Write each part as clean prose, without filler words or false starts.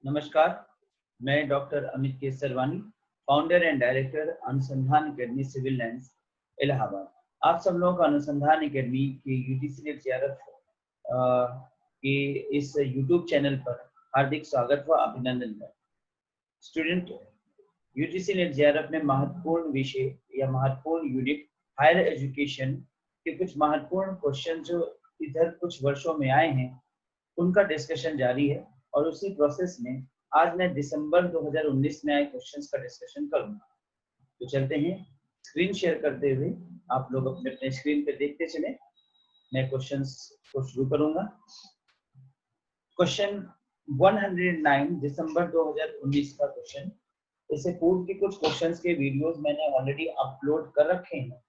नमस्कार, मैं doctor Amit Kesarwani, founder and director अनुसंधान अकेडमी सिविल लाइंस इलाहाबाद। आप सब लोगों का अनुसंधान अकेडमी के यूजीसी नेट जेआरएफ के इस यूट्यूब चैनल पर हार्दिक स्वागत व अभिनंदन है। स्टूडेंट, यूजीसी नेट जेआरएफ में महत्वपूर्ण विषय या महत्वपूर्ण यूनिट हायर एजुकेशन के कुछ महत्वपूर्ण क्वेश्चन जो इधर कुछ वर्षों में आए हैं उनका डिस्कशन जारी है और उसी प्रोसेस में आज मैं दिसंबर 2019 में आए क्वेश्चंस का डिस्कशन करूंगा। तो चलते हैं, स्क्रीन शेयर करते हुए आप लोग अपने अपने स्क्रीन पे देखते चले। मैं क्वेश्चंस को शुरू करूंगा। क्वेश्चन 109 दिसंबर 2019 का क्वेश्चन। इससे पूर्व के कुछ क्वेश्चंस के वीडियोस मैंने ऑलरेडी अपलोड कर रखे हैं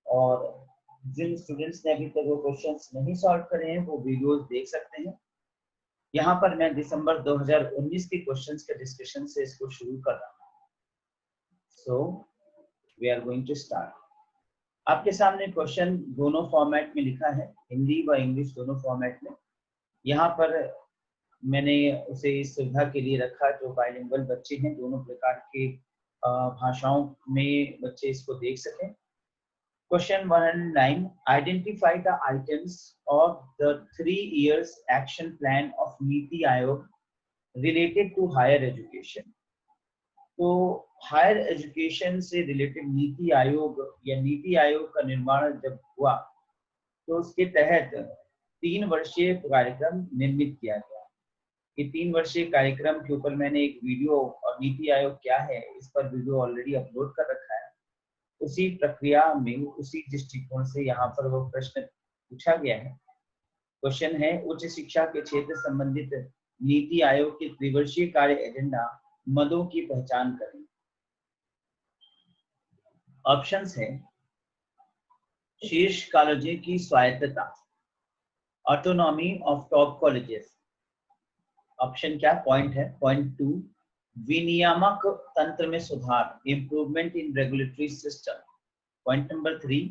और जिन स्टूडेंट्स ने अभी तक वो क्वेश्चंस नहीं सॉल्व करे हैं वो वीडियोस देख सकते हैं। यहाँ पर मैं दिसंबर 2019 के क्वेश्चंस के डिस्कशन से इसको शुरू कर रहा हूँ। So we are going to start. आपके सामने क्वेश्चन दोनों फॉर्मेट में लिखा है, हिंदी व इंग्लिश दोनों फॉर्मेट में। यहाँ पर मैंने उसे इस सुविधा के लिए रखा जो बाइलिंगुअल बच्चे हैं, दोनों प्रकार के भाषाओं में बच्चे इसको देख सकें। Question 109. Identify the items of the 3 years action plan of NITI Aayog related to higher education. तो हायर एजुकेशन से रिलेटेड नीति आयोग या नीति आयोग का निर्माण जब हुआ तो उसके तहत 3 वर्षीय कार्यक्रम निर्मित किया गया। ये 3 वर्षीय कार्यक्रम के ऊपर मैंने एक वीडियो और नीति आयोग क्या है इस पर वीडियो ऑलरेडी अपलोड कर रखा है। उसी प्रक्रिया में उसी दृष्टिकोण से यहाँ पर वो प्रश्न पूछा गया है। क्वेश्चन है, उच्च शिक्षा के क्षेत्र संबंधित नीति आयोग के त्रिवर्षीय कार्य एजेंडा मदों की पहचान करें। ऑप्शंस है शीर्ष कॉलेजों की स्वायत्तता, autonomy of top colleges. Option क्या पॉइंट है? पॉइंट 2, विनियामक तंत्र में सुधार, improvement in regulatory system. Point number 3,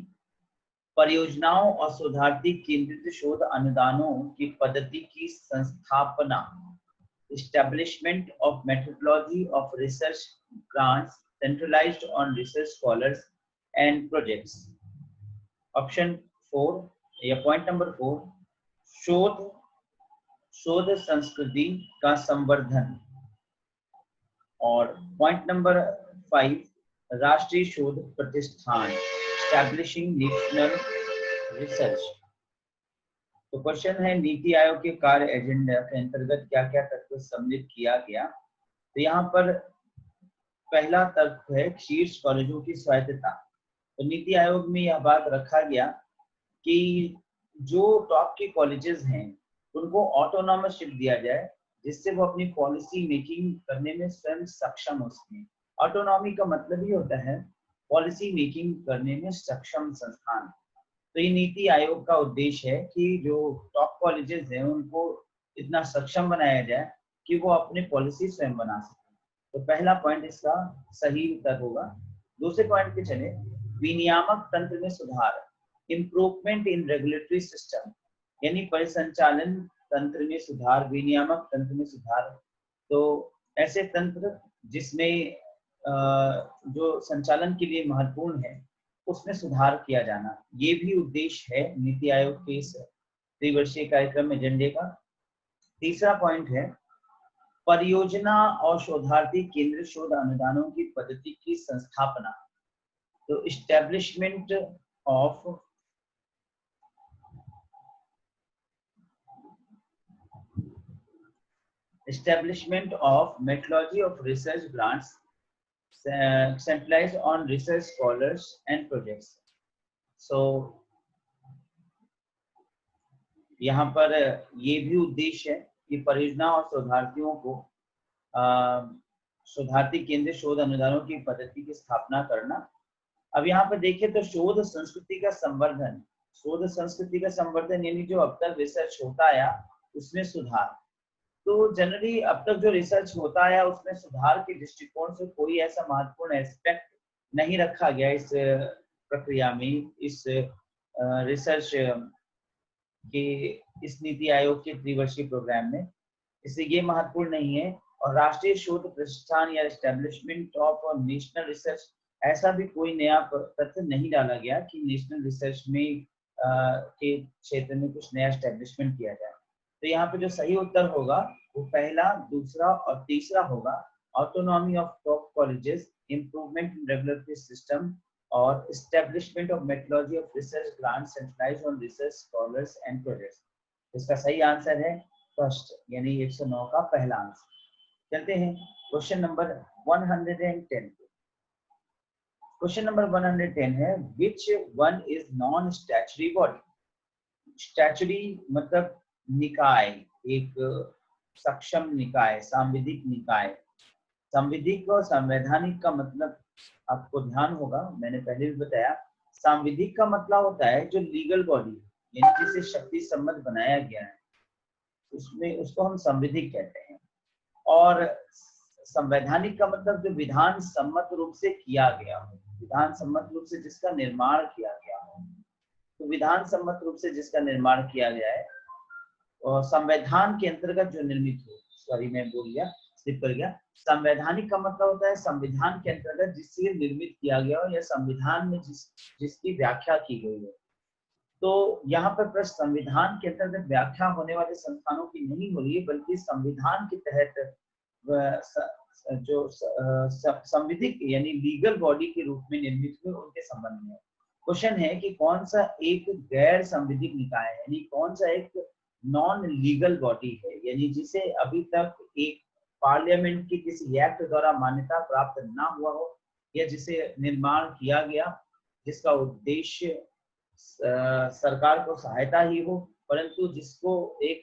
परियोजनाओं और शोधार्थी केंद्रित शोध अनुदानों की पद्धति की संस्थापना, establishment of methodology of research grants centralized on research scholars and projects. Option 4 या पॉइंट नंबर 4, शोध संस्कृति का संवर्धन। और पॉइंट नंबर 5, राष्ट्रीय शोध प्रतिष्ठान, एस्टैब्लिशिंग नेशनल रिसर्च। तो क्वेश्चन है, नीति आयोग के कार्य एजेंडा के अंतर्गत क्या क्या तत्व सम्मिलित किया गया। तो यहाँ पर पहला तत्व है शीर्ष कॉलेजों की स्वायत्तता। तो नीति आयोग में यह बात रखा गया कि जो टॉप के कॉलेजेस हैं उनको ऑटोनॉमसशिप दिया जाए जिससे वो अपनी पॉलिसी मेकिंग करने में स्वयं सक्षम हो सकें। ऑटोनॉमी का मतलब ही होता है पॉलिसी मेकिंग करने में सक्षम संस्थान। तो ये नीति आयोग का उद्देश्य है कि जो टॉप कॉलेजेस हैं उनको इतना सक्षम बनाया जाए कि वो अपनी पॉलिसी स्वयं बना सकें। तो पहला पॉइंट इसका सही उत्तर होगा। दूसरे पॉइंट पे चले, विनियामक तंत्र में सुधार, इम्प्रूवमेंट इन रेगुलेटरी सिस्टम, यानी परिसंचालन तंत्र में सुधार, विनियामक तंत्र में सुधार। तो ऐसे तंत्र जिसमें जो संचालन के लिए महत्वपूर्ण है उसमें सुधार किया जाना, ये भी उद्देश्य है नीति आयोग के इस त्रिवर्षीय कार्यक्रम एजेंडे का। तीसरा पॉइंट है परियोजना और शोधार्थी केंद्रित शोध अनुदानों की पद्धति की संस्थापना। तो establishment of methodology of research grants centralized on research scholars and projects. So यहाँ पर ये भी उद्देश्य है कि परियोजना और शोधार्थियों को शोधार्थी केंद्रित शोध अनुदानों की पद्धति की स्थापना करना। अब यहाँ पर देखिए तो शोध संस्कृति का संवर्धन, शोध संस्कृति का संवर्धन यानी जो अब तक रिसर्च होता आया उसमें सुधार। तो जनरली अब तक जो रिसर्च होता है उसमें सुधार के दृष्टिकोण से कोई ऐसा महत्वपूर्ण एस्पेक्ट नहीं रखा गया इस प्रक्रिया में, इस रिसर्च के इस नीति आयोग के त्रिवर्षीय प्रोग्राम में। इसलिए ये महत्वपूर्ण नहीं है और राष्ट्रीय शोध प्रतिष्ठान या एस्टेब्लिशमेंट ऑफ नेशनल रिसर्च, ऐसा भी कोई नया तथ्य नहीं डाला गया कि नेशनल रिसर्च में के क्षेत्र में कुछ नया एस्टेब्लिशमेंट किया जाए। तो यहाँ पे जो सही उत्तर होगा वो पहला, दूसरा और तीसरा होगा। Autonomy of top colleges, improvement in regulatory system और establishment of methodology of research grant centralized on research scholars and projects. इसका सही आंसर है फर्स्ट, यानी 109 का पहला आंसर। चलते हैं क्वेश्चन नंबर 110। क्वेश्चन नंबर 110 है, which one is non statutory body. Statutory मतलब निकाय, एक सक्षम निकाय, सांविधिक निकाय। सांविधिक और संवैधानिक का मतलब आपको ध्यान होगा, मैंने पहले भी बताया। सांविधिक का मतलब होता है जो लीगल बॉडी, यानी जिसे शक्ति सम्मत बनाया गया है, उसमें उसको हम संविधिक कहते हैं। और संवैधानिक का मतलब जो विधान सम्मत रूप से किया गया हो, विधान सम्मत रूप से जिसका निर्माण किया गया हो। तो विधान सम्मत रूप से जिसका निर्माण किया गया है और संविधान के अंतर्गत जो निर्मित हो, सॉरी मैं बोल गया, स्लिप कर गया। संवैधानिक का मतलब होता है संविधान के अंतर्गत जिससे निर्मित किया गया हो या संविधान में जिसकी व्याख्या की गई हो। तो यहाँ पर प्रश्न संविधान के अंतर्गत व्याख्या होने वाले संस्थानों की नहीं हो रही है, बल्कि संविधान के तहत जो संविधिक यानी लीगल बॉडी के रूप में निर्मित हुए उनके संबंध में। क्वेश्चन है कि कौन सा एक गैर संविधिक निकाय है, यानी कौन सा एक नॉन लीगल बॉडी है, यानी जिसे अभी तक एक पार्लियामेंट के किसी एक्ट द्वारा मान्यता प्राप्त ना हुआ हो, या जिसे निर्माण किया गया जिसका उद्देश्य सरकार को सहायता ही हो, परंतु जिसको एक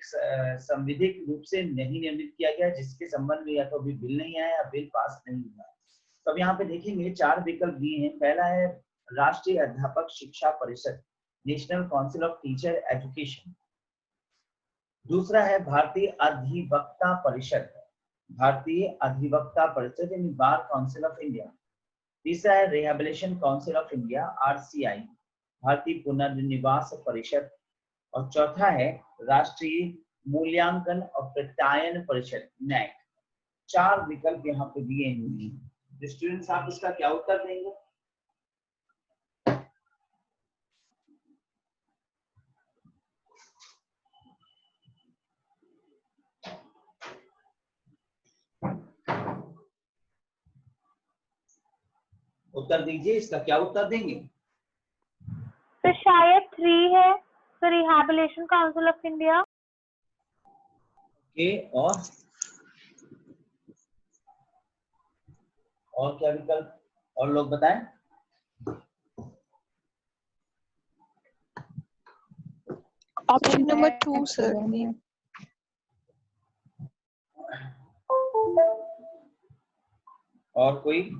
संविधिक रूप से नहीं निर्मित किया गया, जिसके संबंध में या तो अभी बिल नहीं आया या बिल पास नहीं हुआ। तो अब यहाँ पे देखेंगे 4 विकल्प दिए हैं। पहला है राष्ट्रीय अध्यापक शिक्षा परिषद, national council of teacher education. दूसरा है भारतीय अधिवक्ता परिषद, भारतीय अधिवक्ता परिषद यानी बार काउंसिल ऑफ इंडिया। तीसरा है rehabilitation council of India, RCI, भारतीय पुनर्निवास परिषद। और चौथा है राष्ट्रीय मूल्यांकन और प्रत्यायन परिषद, नैक। 4 विकल्प यहाँ पे दिए हैं। स्टूडेंट्स आप इसका क्या उत्तर देंगे? उत्तर दीजिए, इसका क्या उत्तर देंगे? तो शायद 3 है, तो rehabilitation council of India. Okay, और क्या विकल्प और लोग बताएं? Option number 2 sir. और कोई?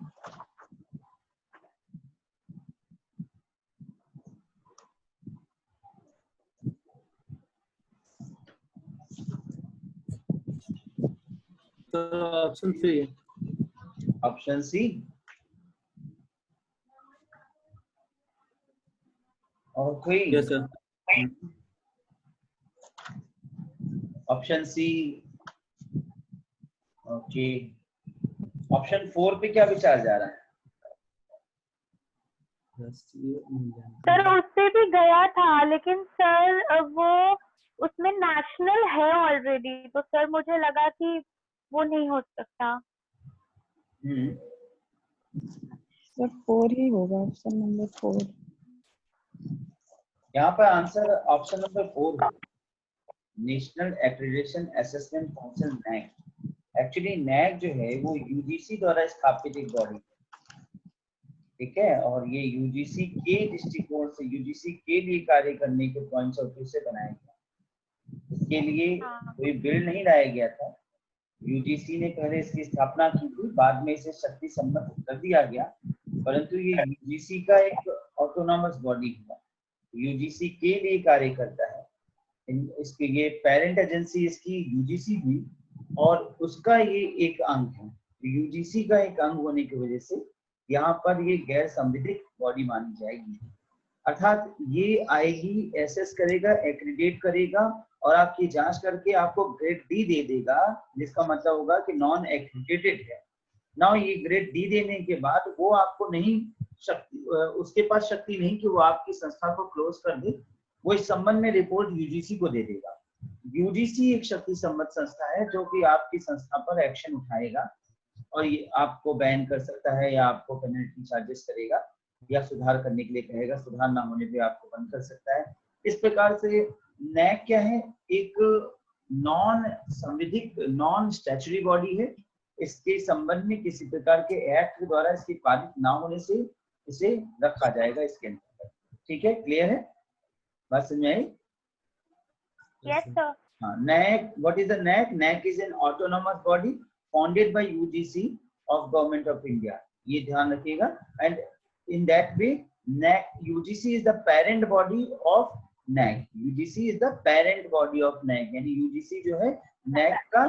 ऑप्शन 3। Option C. और कोई? Yes sir. Option C. Okay, option 4 पे क्या विचार जा रहा है? सर उससे भी गया था, लेकिन सर वो उसमें नेशनल है ऑलरेडी, तो सर मुझे लगा कि वो नहीं हो सकता। सर 4 ही होगा, ऑप्शन नंबर 4। यहाँ पर आंसर ऑप्शन नंबर 4 है, national accreditation assessment council, NAAC. Actually NAAC जो है वो यूजीसी द्वारा स्थापित एक बॉडी है, ठीक है, और ये यूजीसी के दृष्टिकोण से, यूजीसी के लिए कार्य करने के पॉइंट्स ऑफ व्यू से बनाया गया। इसके लिए कोई बिल नहीं लाया गया था, यूजीसी ने पहले इसकी स्थापना की थी, बाद में इसे शक्ति सम्मत कर दिया गया, परंतु ये यूजीसी का एक ऑटोनॉमस बॉडी हुआ, यूजीसी के लिए कार्य करता है। इसके ये पेरेंट एजेंसी इसकी यूजीसी हुई और उसका ये एक अंग है। यूजीसी का एक अंग होने की वजह से यहाँ पर ये गैर संविधिक बॉडी मानी जाएगी, अर्थात ये आएगी, एसेस करेगा, एक्रीडेट करेगा और आपकी जांच करके आपको ग्रेड डी दे देगा, जिसका मतलब होगा कि नॉन एक्रीडिटेड है। नाउ ये ग्रेड डी देने के बाद वो आपको नहीं शक्ति, उसके पास शक्ति नहीं कि वो आपकी संस्था को क्लोज कर दे, वो इस संबंध में रिपोर्ट यूजीसी को दे देगा। यूजीसी एक शक्ति संबद्ध संस्था है जो कि आपकी संस्था पर एक्शन उठाएगा और ये आपको बैन कर सकता है या आपको पेनल्टी चार्जेस करेगा या सुधार करने के लिए कहेगा, सुधार ना होने पे आपको बंद कर सकता है। इस प्रकार से नैक क्या है, एक नॉन संविधिक नॉन स्टैच्यूटरी बॉडी है। इसके संबंध में किसी प्रकार के एक्ट के द्वारा इसकी पारित ना होने से इसे रखा जाएगा इसके अंतर्गत। ठीक है, क्लियर है, बात समझ में आई? Yes sir. हाँ, NAC, what is the NAC? NAC is an autonomous body founded by UGC of Government of India. ये ध्यान रखिएगा। And in that way, NAC, UGC is the parent body of NAC. UGC is the parent body of NAC. यानी UGC जो है NAC का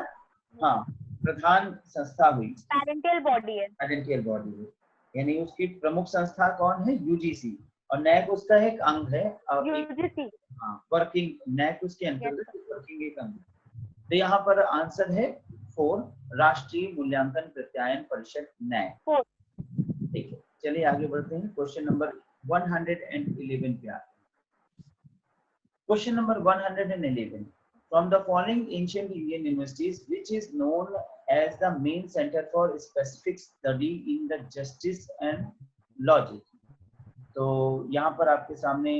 हाँ प्रधान संस्था हुई, पेरेंटियल बॉडी है। पेरेंटियल बॉडी हुई, यानी उसकी प्रमुख संस्था कौन है? UGC, और NAC उसका एक अंग है और यूजीसी। हाँ वर्किंग, NAC उसके अंतर्गत वर्किंग एक अंग। तो यहाँ पर आंसर है 4, राष्ट्रीय मूल्यांकन प्रत्यायन परिषद NAC। ठीक है, चलिए आगे बढ़ते हैं। क्वेश्चन नंबर 111 पे आते हैं। Question number 111, from the following ancient Indian universities, which is known as the main center for specific study in the justice and logic? तो यहाँ पर आपके सामने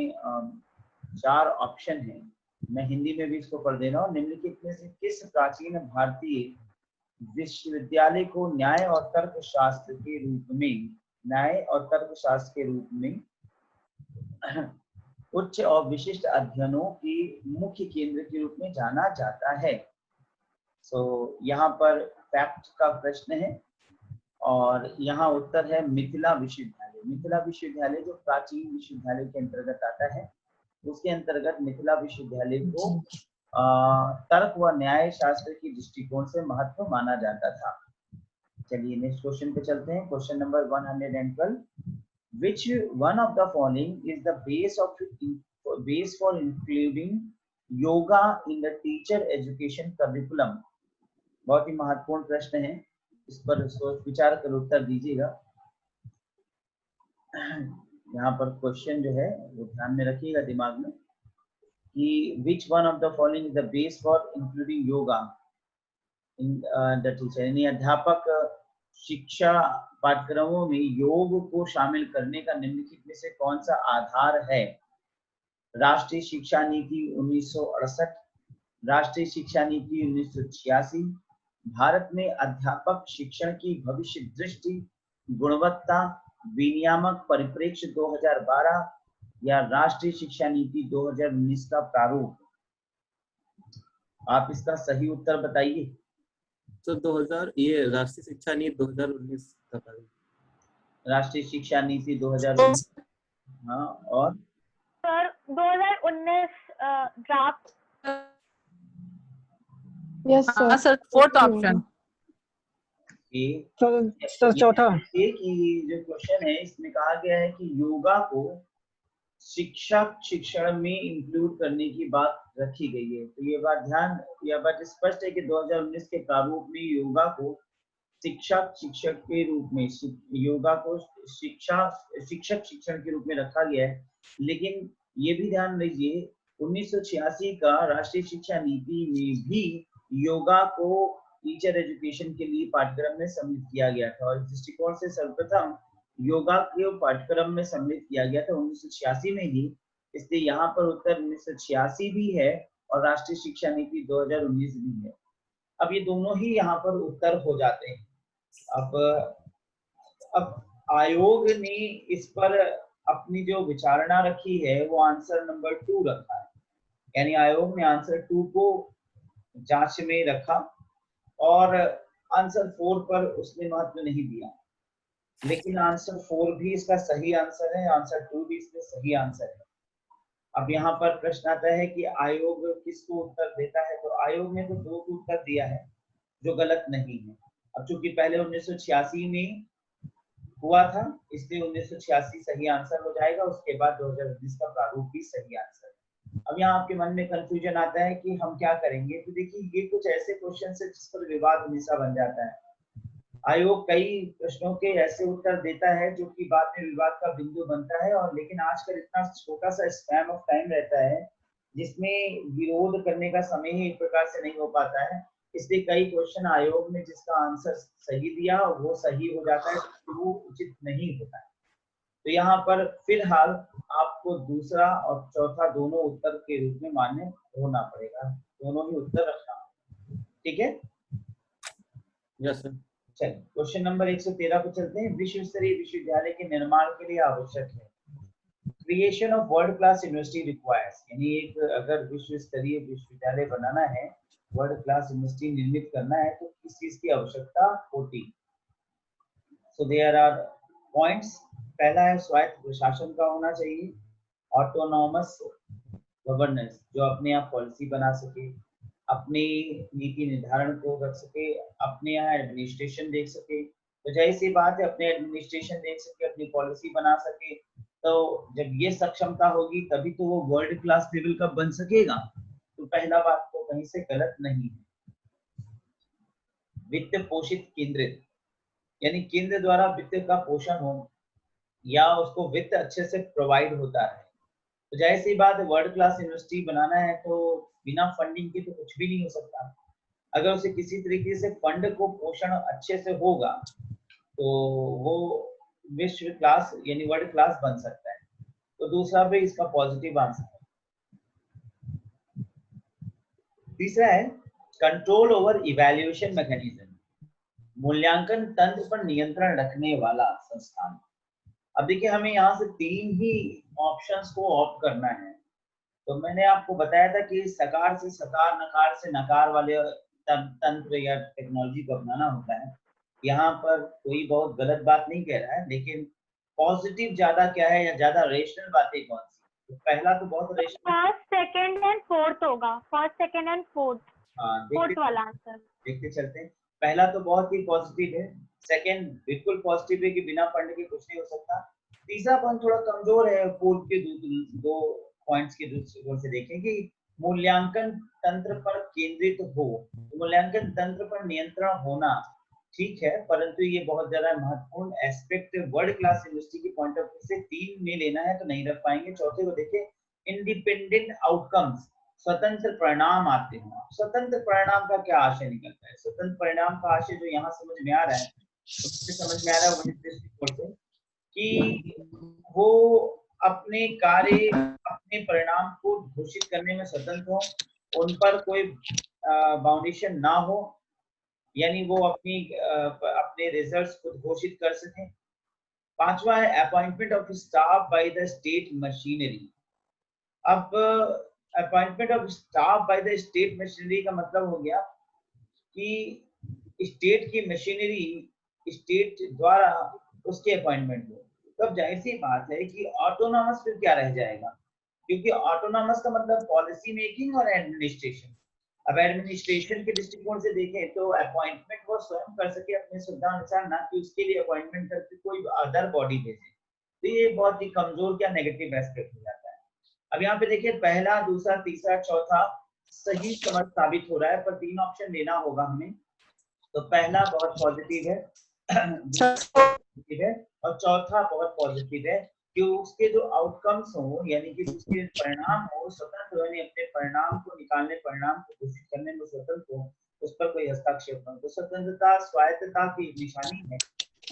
4 ऑप्शन हैं, मैं हिंदी में भी इसको पढ़ दे रहा हूँ। निम्नलिखित में से किस प्राचीन भारतीय विश्वविद्यालय को न्याय और तर्कशास्त्र के रूप में उच्च और विशिष्ट अध्ययनों की मुख्य केंद्र के रूप में जाना जाता है? सो यहाँ पर फैक्ट का प्रश्न है और यहाँ उत्तर है मिथिला विश्वविद्यालय। मिथिला विश्वविद्यालय जो प्राचीन विश्वविद्यालय के अंतर्गत आता है, उसके अंतर्गत मिथिला विश्वविद्यालय को तर्क व न्याय शास्त्र की दृष्टिकोण से महत्व माना जाता था। चलिए नेक्स्ट क्वेश्चन पे चलते हैं। Question number 112, which one of the following is the base for including yoga in the teacher education curriculum? बहुत ही महत्वपूर्ण प्रश्न है, इस पर सोच विचार कर उत्तर दीजिएगा। यहाँ पर क्वेश्चन जो है वो ध्यान में रखिएगा दिमाग में कि which one of the following is the base for including yoga in the teacher, यानी अध्यापक शिक्षा पाठ्यक्रमों में योग को शामिल करने का निम्नलिखित में से कौन सा आधार है? राष्ट्रीय शिक्षा नीति 1968, राष्ट्रीय शिक्षा नीति 1986, भारत में अध्यापक शिक्षण की भविष्य दृष्टि, गुणवत्ता, विनियामक परिप्रेक्ष्य 2012 या राष्ट्रीय शिक्षा नीति 2019 का प्रारूप। आप इसका सही उत्तर बताइए। तो 2000 ये राष्ट्रीय शिक्षा नीति 2019 का प्रारूप। राष्ट्रीय शिक्षा नीति 2019, हाँ, और sir 2019 draft. Yes sir. Sir fourth option. Sir चौथा। कि जो क्वेश्चन है इसमें कहा गया है कि योगा को शिक्षण में इंक्लूड करने की बात रखी गई है। तो ये बात स्पष्ट है कि 2019 के प्रारूप में योगा को शिक्षक के रूप में, योगा को शिक्षक शिक्षण के रूप में रखा गया है। लेकिन ये भी ध्यान दीजिए 1986 का राष्ट्रीय शिक्षा नीति में भी योगा को टीचर एजुकेशन के लिए पाठ्यक्रम में सम्मिलित किया गया था और इस दृष्टिकोण से सर्वप्रथम योगा के पाठ्यक्रम में सम्मिलित किया गया था 1986 में ही। इसलिए यहाँ पर उत्तर 1986 भी है और राष्ट्रीय शिक्षा नीति 2019 भी है। अब ये दोनों ही यहाँ पर उत्तर हो जाते हैं। अब आयोग ने इस पर अपनी जो विचारणा रखी है वो आंसर नंबर 2 रखा है, यानी आयोग ने आंसर 2 को जांच में रखा और आंसर 4 पर उसने महत्व नहीं दिया। लेकिन आंसर 4 भी इसका सही आंसर है, आंसर 2 भी इसका सही आंसर है। अब यहाँ पर प्रश्न आता है कि आयोग किसको उत्तर देता है, तो आयोग ने तो 2 को उत्तर दिया है जो गलत नहीं है। अब चूंकि पहले 1986 में हुआ था इसलिए 1986 सही आंसर हो जाएगा, उसके बाद 2019 का प्रारूप भी सही आंसर है। अब यहाँ आपके मन में कंफ्यूजन आता है कि हम क्या करेंगे। तो देखिए ये कुछ ऐसे क्वेश्चन है जिस पर विवाद हमेशा बन जाता है। आयोग कई प्रश्नों के ऐसे उत्तर देता है जो कि बाद में विवाद का बिंदु बनता है, और लेकिन आजकल इतना छोटा सा स्पैन ऑफ टाइम रहता है जिसमें विरोध करने का समय ही एक प्रकार से नहीं हो पाता है। इसलिए कई क्वेश्चन आयोग ने जिसका आंसर सही दिया वो सही हो जाता है, तो वो उचित नहीं होता है। तो यहाँ पर फिलहाल आपको दूसरा और चौथा दोनों उत्तर के रूप में मान्य होना पड़ेगा, दोनों ही उत्तर रखना, ठीक है। Yes sir. चलिए क्वेश्चन नंबर 113 पे चलते हैं। विश्व स्तरीय विश्वविद्यालय के निर्माण के लिए आवश्यक है creation of world class university requires, यानी एक अगर विश्व स्तरीय विश्वविद्यालय बनाना है, वर्ल्ड क्लास यूनिवर्सिटी निर्मित करना है, तो किस चीज की आवश्यकता होती। So there are points. पहला है स्वायत्त प्रशासन का होना चाहिए, ऑटोनॉमस गवर्नेंस जो अपने आप पॉलिसी बना सके, अपनी नीति निर्धारण को रख सके, अपने यहाँ एडमिनिस्ट्रेशन देख सके। तो जाहिर सी बात है अपने एडमिनिस्ट्रेशन देख सके, अपनी पॉलिसी बना सके। तो जब ये सक्षमता होगी तभी तो वो वर्ल्ड क्लास लेवल का बन सकेगा। तो पहला बात तो कहीं से गलत नहीं है। वित्त पोषित केंद्रित, यानी केंद्र द्वारा वित्त का पोषण हो या उसको वित्त अच्छे से प्रोवाइड होता है। तो जाहिर सी बात है वर्ल्ड क्लास यूनिवर्सिटी बनाना है तो बिना फंडिंग के तो कुछ भी नहीं हो सकता। अगर उसे किसी तरीके से फंड को पोषण अच्छे से होगा तो वो विश्व क्लास यानी वर्ल्ड क्लास बन सकता है। तो दूसरा भी इसका पॉजिटिव आंसर है। तीसरा है कंट्रोल ओवर इवैल्यूएशन मैकेनिज्म, मूल्यांकन तंत्र पर नियंत्रण रखने वाला संस्थान। अब देखिए हमें यहाँ से तीन ही ऑप्शंस को ऑप्ट करना है। तो मैंने आपको बताया था कि सकार से सकार, नकार से नकार वाले तंत्र या टेक्नोलॉजी को अपनाना होता है। यहाँ पर कोई बहुत गलत बात नहीं कह रहा है, लेकिन पॉजिटिव ज्यादा क्या है या ज्यादा रेशनल बातें कौन सी। तो पहला तो बहुत rational, first second and fourth होगा, first second and fourth, fourth वाला आंसर देखते चलते हैं। पहला तो बहुत ही पॉजिटिव है, सेकंड बिल्कुल पॉजिटिव है कि बिना फंड के कुछ नहीं हो सकता। तीसरा पॉइंट थोड़ा कमजोर है, पूर्व के दो पॉइंट्स के दृष्टिकोण से देखें कि मूल्यांकन तंत्र पर केंद्रित हो। मूल्यांकन तंत्र पर नियंत्रण होना ठीक है, परंतु ये बहुत ज्यादा महत्वपूर्ण एस्पेक्ट वर्ल्ड क्लास यूनिवर्सिटी के पॉइंट ऑफ व्यू से तीन में लेना है तो नहीं रख पाएंगे। चौथे को देखें इंडिपेंडेंट आउटकम्स, स्वतंत्र परिणाम आते हैं। स्वतंत्र परिणाम का क्या आशय निकलता है? स्वतंत्र परिणाम का आशय जो यहाँ समझ में आ रहा है, समझ में आ रहा है वही दृष्टिकोण से कि वो अपने कार्य, अपने परिणाम को घोषित करने में स्वतंत्र हो, उन पर कोई बाउंडेशन ना हो, यानी वो अपने रिजल्ट्स खुद घोषित कर सकें। पांचवा है appointment of staff by the state machinery. अब appointment of staff by the state machinery का मतलब हो गया कि स्टेट की मशीनरी, स्टेट द्वारा उसके अपॉइंटमेंट हो। तब जाहिर सी बात है कि ऑटोनॉमस फिर क्या रह जाएगा, क्योंकि ऑटोनॉमस का मतलब पॉलिसी मेकिंग और एडमिनिस्ट्रेशन। अब एडमिनिस्ट्रेशन के दृष्टिकोण से देखें तो अपॉइंटमेंट वो स्वयं कर सके अपने सुविधा अनुसार, ना कि उसके लिए अपॉइंटमेंट करके कोई अदर बॉडी भेजे। तो ये बहुत ही कमजोर क्या नेगेटिव एस्पेक्ट हो जाता है। अब यहाँ पे देखिए पहला, दूसरा, तीसरा, चौथा सही समझ साबित हो रहा है, पर तीन ऑप्शन लेना होगा हमें। तो पहला बहुत पॉजिटिव है और चौथा बहुत पॉजिटिव है कि उसके जो आउटकम्स हो यानी कि उसके परिणाम हो स्वतंत्र, यानी अपने परिणाम को निकालने, परिणाम को घोषित करने में स्वतंत्र हो, उस पर कोई हस्तक्षेप न हो। तो स्वतंत्रता स्वायत्तता की निशानी है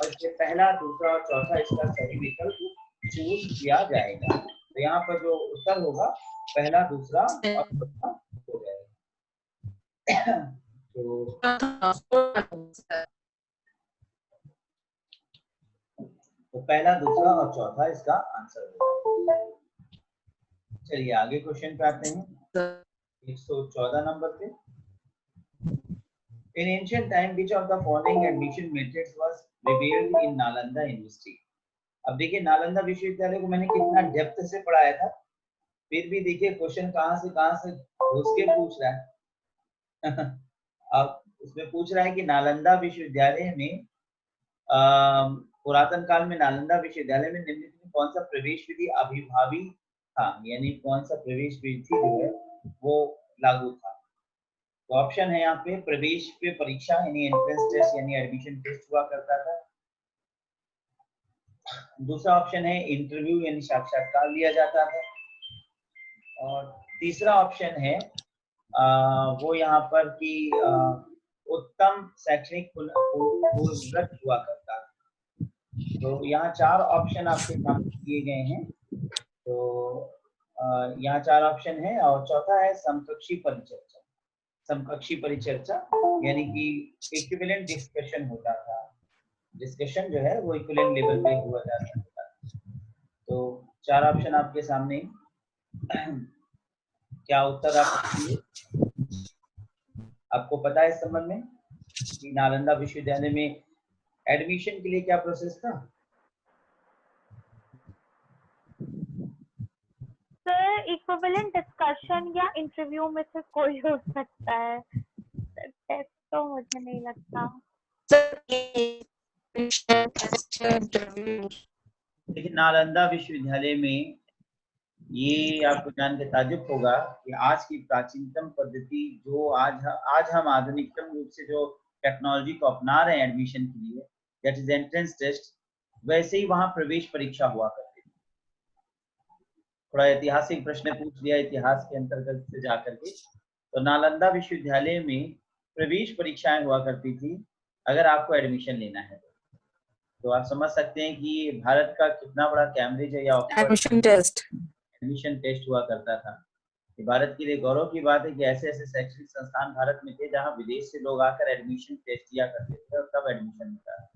और इसके पहला, दूसरा और चौथा इसका सही विकल्प चूज किया जाएगा। तो यहाँ पर जो उत्तर होगा पहला, दूसरा और चौथा हो जाएगा। तो पहला, दूसरा और चौथा इसका आंसर होगा। चलिए आगे क्वेश्चन पे आते हैं 114 नंबर पे। In ancient time, which of the following admission methods was revealed in Nalanda University? अब देखिए नालंदा विश्वविद्यालय को मैंने कितना डेप्थ से पढ़ाया था, फिर भी देखिए क्वेश्चन कहाँ से घुस के पूछ रहा है। अब उसमें पूछ रहा है कि नालंदा विश्वविद्यालय में पुरातन काल में नालंदा विश्वविद्यालय में निम्नलिखित में कौन सा प्रवेश विधि अभिभावी था, यानी कौन सा प्रवेश विधि जो है वो लागू था। तो ऑप्शन है यहाँ पे प्रवेश पे परीक्षा यानी एंट्रेंस टेस्ट यानी एडमिशन टेस्ट हुआ करता था। दूसरा ऑप्शन है इंटरव्यू यानी साक्षात्कार लिया जाता था। और तीसरा ऑप्शन है वो यहाँ पर कि उत्तम शैक्षणिक पूर्वव्रत हुआ करता है। तो यहाँ 4 ऑप्शन आपके सामने दिए गए हैं। तो यहाँ 4 ऑप्शन है और चौथा है समकक्षी परिचर्चा। समकक्षी परिचर्चा यानी कि इक्विवेलेंट डिस्कशन होता था। डिस्कशन जो है वो इक्विवेलेंट लेवल पे हुआ जाता था। तो 4 ऑप्शन आपके सामने। क्या उत्तर आप आपको पता है इस संबंध में कि नालंदा विश्वविद्यालय में एडमिशन के लिए क्या प्रोसेस था? सर इक्विवेलेंट डिस्कशन या इंटरव्यू में से कोई हो सकता है, टेस्ट तो मुझे नहीं लगता। लेकिन नालंदा विश्वविद्यालय में ये आपको जान के ताज्जुब होगा कि आज की प्राचीनतम पद्धति जो आज हम आधुनिकतम रूप से जो टेक्नोलॉजी को अपना रहे हैं एडमिशन के लिए, दैट इज एंट्रेंस टेस्ट, वैसे ही वहां प्रवेश परीक्षा हुआ करती थी। थोड़ा ऐतिहासिक प्रश्न पूछ लिया इतिहास के अंतर्गत से जाकर के। तो नालंदा विश्वविद्यालय में प्रवेश परीक्षाएं हुआ करती थी अगर आपको एडमिशन लेना है तो आप समझ सकते हैं कि भारत का कितना बड़ा कैम्ब्रिज है या एडमिशन टेस्ट हुआ करता था। कि भारत के लिए गौरव की बात है कि ऐसे ऐसे शैक्षणिक संस्थान भारत में थे जहां विदेश से लोग आकर एडमिशन टेस्ट दिया करते थे और तब एडमिशन होता था।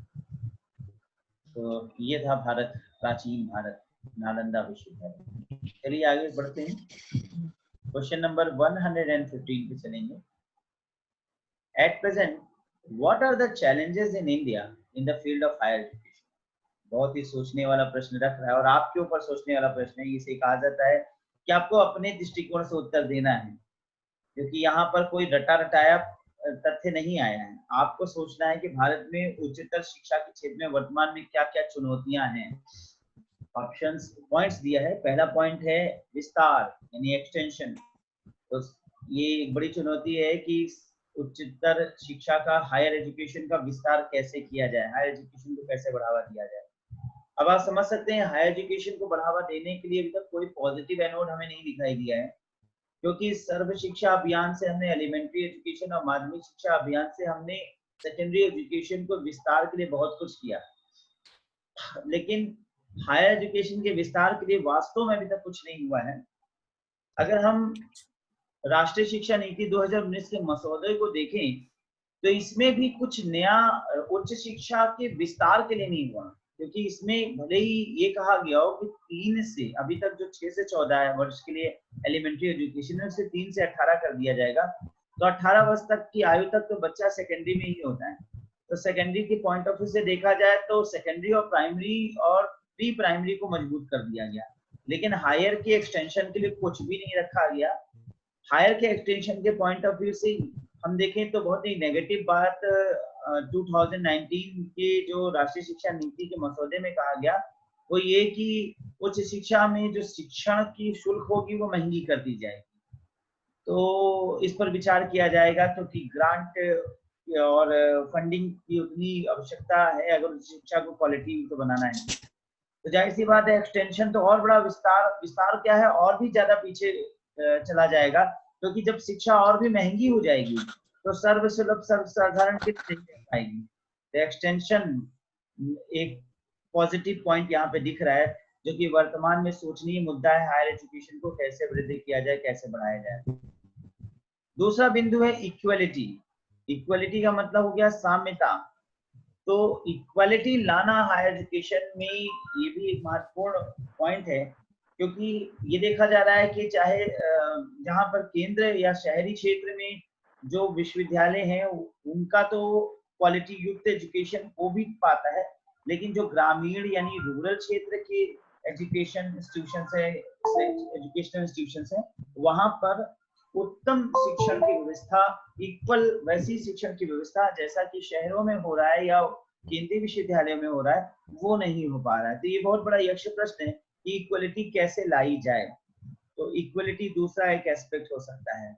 तो ये था भारत, प्राचीन भारत, नालंदा विश्वविद्यालय। चलिए आगे बढ़ते हैं। क्वेश्चन नंबर 115 पे चलेंगे। At present what are the challenges in India in the field of higher education? बहुत ही सोचने वाला प्रश्न रख रहा है और आपके ऊपर सोचने वाला प्रश्न है। इसे कहा जाता है कि आपको अपने दृष्टिकोण से उत्तर देना है, क्योंकि यहाँ पर कोई रटा रटाया तथ्य नहीं आया है। आपको सोचना है कि भारत में उच्चतर शिक्षा के क्षेत्र में वर्तमान में क्या क्या चुनौतियां हैं। ऑप्शंस पॉइंट्स दिया है। पहला पॉइंट है विस्तार यानी एक्सटेंशन। तो ये एक बड़ी चुनौती है कि उच्चतर शिक्षा का, हायर एजुकेशन का विस्तार कैसे किया जाए, हायर एजुकेशन को कैसे बढ़ावा दिया जाए। अब आप समझ सकते हैं हायर एजुकेशन को बढ़ावा देने के लिए अभी तक कोई पॉजिटिव एनोड हमें नहीं दिखाई दिया है, क्योंकि सर्व शिक्षा अभियान से हमने एलिमेंट्री एजुकेशन और माध्यमिक शिक्षा अभियान से हमने सेकेंडरी एजुकेशन को विस्तार के लिए बहुत कुछ किया, लेकिन हायर एजुकेशन के विस्तार के लिए वास्तव में अभी तक कुछ नहीं हुआ है। अगर हम राष्ट्रीय शिक्षा नीति 2019 के मसौदे को देखें तो इसमें भी कुछ नया उच्च शिक्षा के विस्तार के लिए नहीं हुआ, क्योंकि इसमें भले ही ये कहा गया हो कि 3 से अभी तक जो 6 से 14 वर्ष के लिए एलिमेंट्री एजुकेशन है उसे 3 से 18 कर दिया जाएगा, तो 18 वर्ष तक की आयु तक तो बच्चा सेकेंडरी में ही होता है। तो सेकेंडरी के पॉइंट ऑफ व्यू से देखा जाए तो सेकेंडरी और प्राइमरी और प्री प्राइमरी को मजबूत कर दिया गया, लेकिन हायर के एक्सटेंशन के लिए कुछ भी नहीं रखा गया। हायर के एक्सटेंशन के पॉइंट ऑफ व्यू से हम देखें तो बहुत ही नेगेटिव बात 2019 के जो राष्ट्रीय शिक्षा नीति के मसौदे में कहा गया वो ये कि उच्च शिक्षा में जो शिक्षण की शुल्क होगी वो महंगी कर दी जाएगी। तो इस पर विचार किया जाएगा, क्योंकि ग्रांट और फंडिंग की उतनी आवश्यकता है अगर शिक्षा को क्वालिटी तो बनाना है। तो जाहिर सी बात है एक्सटेंशन तो और बड़ा विस्तार क्या है, और भी ज्यादा पीछे चला जाएगा, क्योंकि जब शिक्षा और भी महंगी हो जाएगी तो सर्वसुलभ सर्वसाधारण के नहीं रह पाएगी। तो एक्सटेंशन एक पॉजिटिव पॉइंट यहाँ पे दिख रहा है, जो कि वर्तमान में सोचनीय मुद्दा है, हायर एजुकेशन को कैसे वृद्धि किया जाए, कैसे बढ़ाया जाए। दूसरा बिंदु है इक्वलिटी। इक्वलिटी का मतलब हो गया साम्यता। तो इक्वालिटी लाना हायर एजुकेशन में ये भी एक महत्वपूर्ण पॉइंट है, क्योंकि ये देखा जा रहा है कि चाहे जहां पर केंद्र या शहरी क्षेत्र में जो विश्वविद्यालय हैं उनका तो क्वालिटी युक्त एजुकेशन हो भी पाता है, लेकिन जो ग्रामीण यानी रूरल क्षेत्र के एजुकेशनल इंस्टीट्यूशंस हैं वहां पर उत्तम शिक्षण की व्यवस्था, इक्वल वैसी शिक्षण की व्यवस्था जैसा कि शहरों में हो रहा है या केंद्रीय विश्वविद्यालयों में हो रहा है वो नहीं हो पा रहा है। तो ये बहुत बड़ा यक्ष प्रश्न है कि इक्वलिटी कैसे लाई जाए। तो इक्वलिटी दूसरा एक एस्पेक्ट हो सकता है।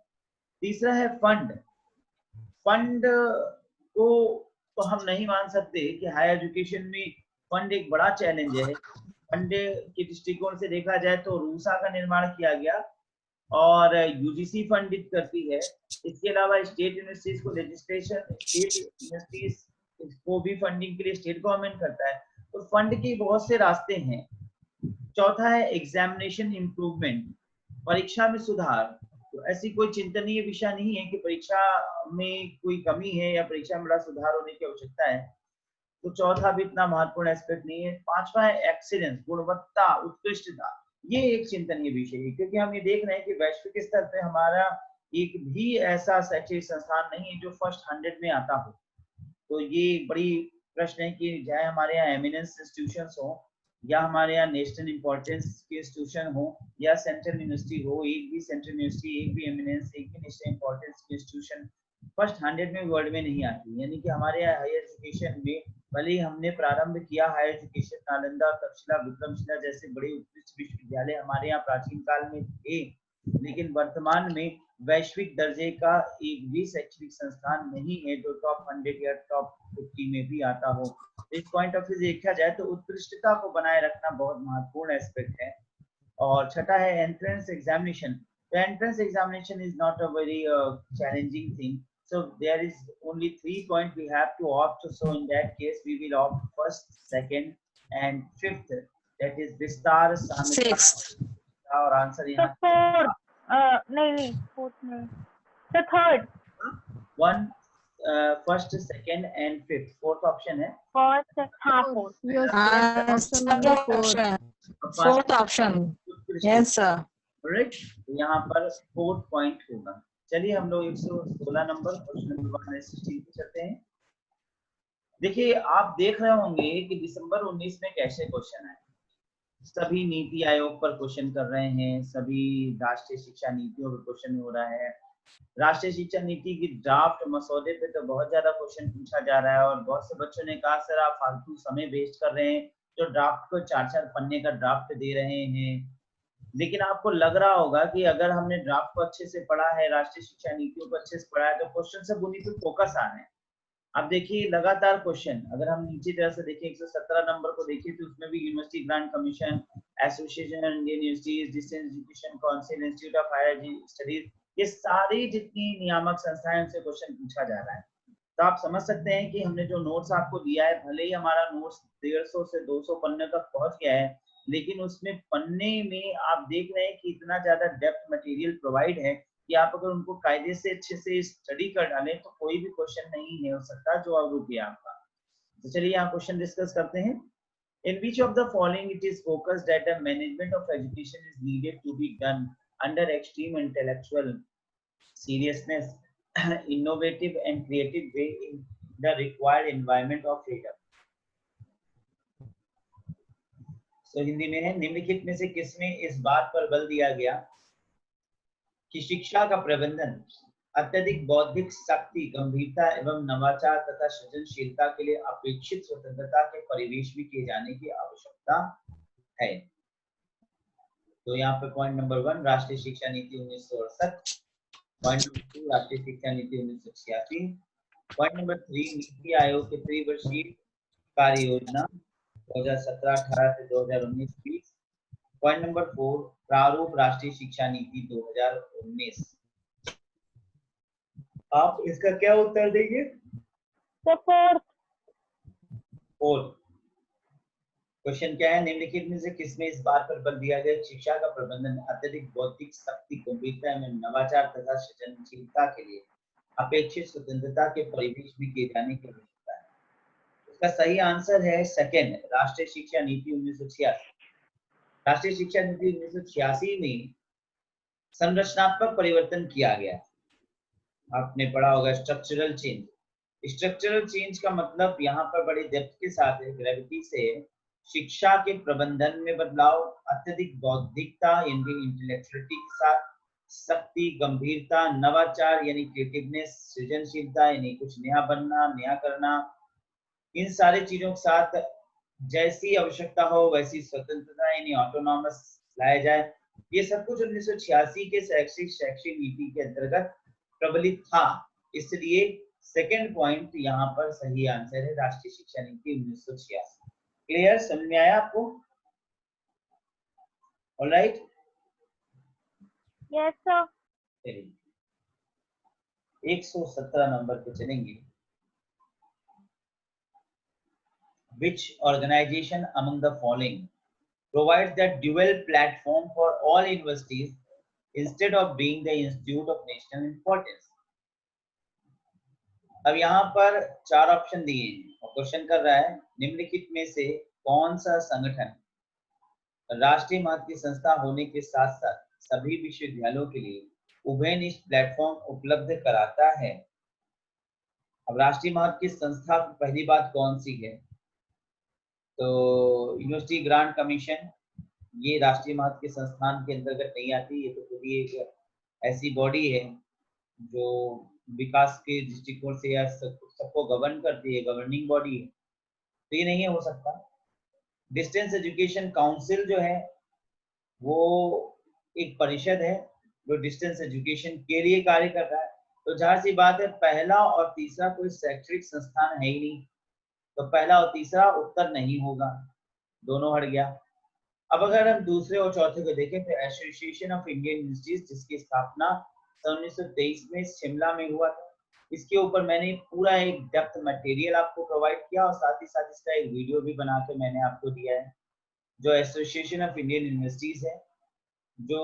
तीसरा है फंड। फंड को तो हम नहीं मान सकते कि हायर एजुकेशन में फंड एक बड़ा चैलेंज है। फंड के दृष्टिकोण से देखा जाए तो रूसा का निर्माण किया गया और यूजीसी फंडित करती है। इसके अलावा स्टेट यूनिवर्सिटीज को लेजिस्लेशन, स्टेट यूनिवर्सिटीज को भी फंडिंग के लिए स्टेट गवर्नमेंट करता है। तो फंड के बहुत से रास्ते हैं। चौथा है एग्जामिनेशन इम्प्रूवमेंट, परीक्षा में सुधार। तो ऐसी कोई चिंतनीय विषय नहीं है कि परीक्षा में कोई कमी है या परीक्षा में बड़ा सुधार होने की आवश्यकता है। तो चौथा भी इतना महत्वपूर्ण एस्पेक्ट नहीं है। पांचवा है एक्सीलेंस, गुणवत्ता, उत्कृष्टता। ये एक चिंतनीय विषय है, क्योंकि हम ये देख रहे हैं कि वैश्विक स्तर पे हमारा एक भी ऐसा शैक्षिक संस्थान नहीं है जो फर्स्ट 100 में आता हो। तो ये बड़ी प्रश्न है कि चाहे हमारे यहाँ एमिनेंस इंस्टीट्यूशंस हो या हमारे यहाँ नेशनल इंपॉर्टेंस के इंस्टीट्यूशन हो या सेंट्रल यूनिवर्सिटी हो, एक भी सेंट्रल यूनिवर्सिटी, एक भी एमिनेंस, एक भी नेशनल इंपॉर्टेंस के इंस्टीट्यूशन फर्स्ट 100 में वर्ल्ड में नहीं आती। यानी कि हमारे यहाँ हायर एजुकेशन में भले ही हमने प्रारंभ किया हायर एजुकेशन नालंदा, तक्षशिला, विक्रमशिला जैसे बड़े उत्कृष्ट विश्वविद्यालय हमारे यहाँ प्राचीन काल में थे, लेकिन वर्तमान में वैश्विक दर्जे का एक भी शैक्षणिक संस्थान नहीं है जो टॉप 100 या टॉप 50 में भी आता हो। इस पॉइंट ऑफ व्यू से देखा जाए तो उत्कृष्टता को बनाए रखना बहुत महत्वपूर्ण एस्पेक्ट है। और छठा है entrance examination. The entrance examination is not a very challenging thing. So there is only 3 points we have to opt. So in that case, we will opt first, second, and fifth. That is Vistar, Samita. Sixth. और answer तो यहाँ fourth, नहीं fourth नहीं, तो third. One, first, second and fifth. Fourth option है। First, हाँ fourth. Fourth option. Yes, sir. Correct. तो यहाँ पर 4 पॉइंट होगा। चलिए हम लोग 116 नंबर क्वेश्चन नंबर 116 पे चलते हैं। देखिए आप देख रहे होंगे कि दिसंबर 19 में कैसे क्वेश्चन आए। सभी नीति आयोग पर क्वेश्चन कर रहे हैं, सभी राष्ट्रीय शिक्षा नीतियों पर क्वेश्चन हो रहा है। राष्ट्रीय शिक्षा नीति की ड्राफ्ट मसौदे पे तो बहुत ज्यादा क्वेश्चन पूछा जा रहा है और बहुत से बच्चों ने कहा सर आप फालतू समय वेस्ट कर रहे हैं, जो ड्राफ्ट को 4-4 पन्ने का ड्राफ्ट दे रहे हैं। लेकिन आपको लग रहा होगा कि अगर हमने ड्राफ्ट को अच्छे से पढ़ा है, राष्ट्रीय शिक्षा नीतियों को अच्छे से पढ़ा है, तो क्वेश्चन सब उन्हीं पे फोकस आ रहे हैं। अब देखिए लगातार क्वेश्चन, अगर हम नीचे तरह से देखिए 117 नंबर को देखिए तो उसमें भी university grant commission, association Indian universities, distance education council, institute of higher studies, ये सारी जितनी नियामक संस्थाएं उनसे क्वेश्चन पूछा जा रहा है। तो आप समझ सकते हैं कि हमने जो नोट्स आपको दिया है, भले ही हमारा नोट्स 150 से 200 पन्ने तक पहुंच गया है, लेकिन उसमें पन्ने में आप देख रहे हैं कि इतना ज्यादा डेप्थ मटेरियल प्रोवाइड है कि आप अगर उनको कायदे से अच्छे से स्टडी कर डालें तो कोई भी क्वेश्चन नहीं हो सकता जो अवरुप है आपका। तो चलिए यहाँ क्वेश्चन डिस्कस करते हैं। In which of the following it is focused that the management of education is needed to be done under extreme intellectual seriousness, innovative and creative way in the required environment of freedom? तो हिंदी में है, निम्नलिखित में से किसमें इस बात पर बल दिया गया कि शिक्षा का प्रबंधन अत्यधिक बौद्धिक शक्ति, गंभीरता एवं नवाचार तथा सृजनशीलता के लिए अपेक्षित स्वतंत्रता के परिवेश में किए जाने की आवश्यकता है। तो यहाँ पे पॉइंट नंबर 1 राष्ट्रीय शिक्षा नीति 1968, पॉइंट नंबर 2 राष्ट्रीय शिक्षा नीति 1986, पॉइंट नंबर 3 नीति आयोग के त्रिवर्षीय कार्य योजना 2017-18 से 2019-20, पॉइंट नंबर 4 प्रारूप राष्ट्रीय शिक्षा नीति 2019। आप इसका क्या उत्तर देंगे? तो फोर्थ। क्वेश्चन क्या है, निम्नलिखित में से किसमें इस बात पर बल दिया गया शिक्षा का प्रबंधन अत्यधिक बौद्धिक शक्ति, गंभीरता एवं नवाचार तथा सृजनशीलता के लिए अपेक्षित स्वतंत्रता के परिवेश में किए जाने की आवश्यकता है? इसका सही आंसर है सेकंड, राष्ट्रीय शिक्षा नीति 1986। राष्ट्रीय शिक्षा नीति 1986 में संरचनात्मक परिवर्तन किया गया। आपने पढ़ा होगा स्ट्रक्चरल चेंज। स्ट्रक्चरल चेंज का मतलब यहाँ पर बड़ी डेप्थ के साथ है, ग्रेविटी से शिक्षा के प्रबंधन में बदलाव, अत्यधिक बौद्धिकता यानी इंटेलेक्चुअलिटी के साथ शक्ति, गंभीरता, नवाचार यानी क्रिएटिवनेस, सृजनशीलता यानी कुछ नया बनना, नया करना, इन सारे चीजों के साथ जैसी आवश्यकता हो वैसी स्वतंत्रता यानी ऑटोनॉमस लाया जाए। ये सब कुछ 1986 के शैक्षिक नीति के अंतर्गत प्रबलित था, इसलिए सेकंड पॉइंट यहाँ पर सही आंसर है, राष्ट्रीय शिक्षा नीति 1986। क्लियर, समझ में आया आपको? Alright, yes sir. चलिए 117 नंबर पे चलेंगे। Which organization among the following provides the dual platform for all universities instead of being the institute of national importance? अब यहाँ पर 4 ऑप्शन दिए हैं और क्वेश्चन कर रहा है निम्नलिखित में से कौन सा संगठन राष्ट्रीय महत्व की संस्था होने के साथ साथ सभी विश्वविद्यालयों के लिए उभयनिष्ठ प्लेटफॉर्म उपलब्ध कराता है। अब राष्ट्रीय महत्व की संस्था की पहली बात कौन सी है? तो यूनिवर्सिटी ग्रांट कमीशन, ये राष्ट्रीय महत्व के संस्थान के अंतर्गत नहीं आती, ये तो खुद ही एक ऐसी बॉडी है जो विकास के दृष्टिकोण से या सबको गवर्न करती है, गवर्निंग बॉडी है, तो ये नहीं हो सकता। डिस्टेंस एजुकेशन काउंसिल जो है वो एक परिषद है जो डिस्टेंस एजुकेशन के लिए कार्य कर रहा है, तो जाहिर सी बात है पहला और तीसरा कोई शैक्षणिक संस्थान है ही नहीं, तो पहला और तीसरा उत्तर नहीं होगा, दोनों हट गया। अब अगर हम दूसरे और चौथे को देखें तो एसोसिएशन ऑफ इंडियन यूनिवर्सिटीज, जिसकी स्थापना 1923 में शिमला में हुआ था, इसके ऊपर मैंने पूरा एक डेप्थ मटेरियल आपको प्रोवाइड किया और साथ ही साथ इसका एक वीडियो भी बना के मैंने आपको दिया है। जो एसोसिएशन ऑफ इंडियन यूनिवर्सिटीज है, जो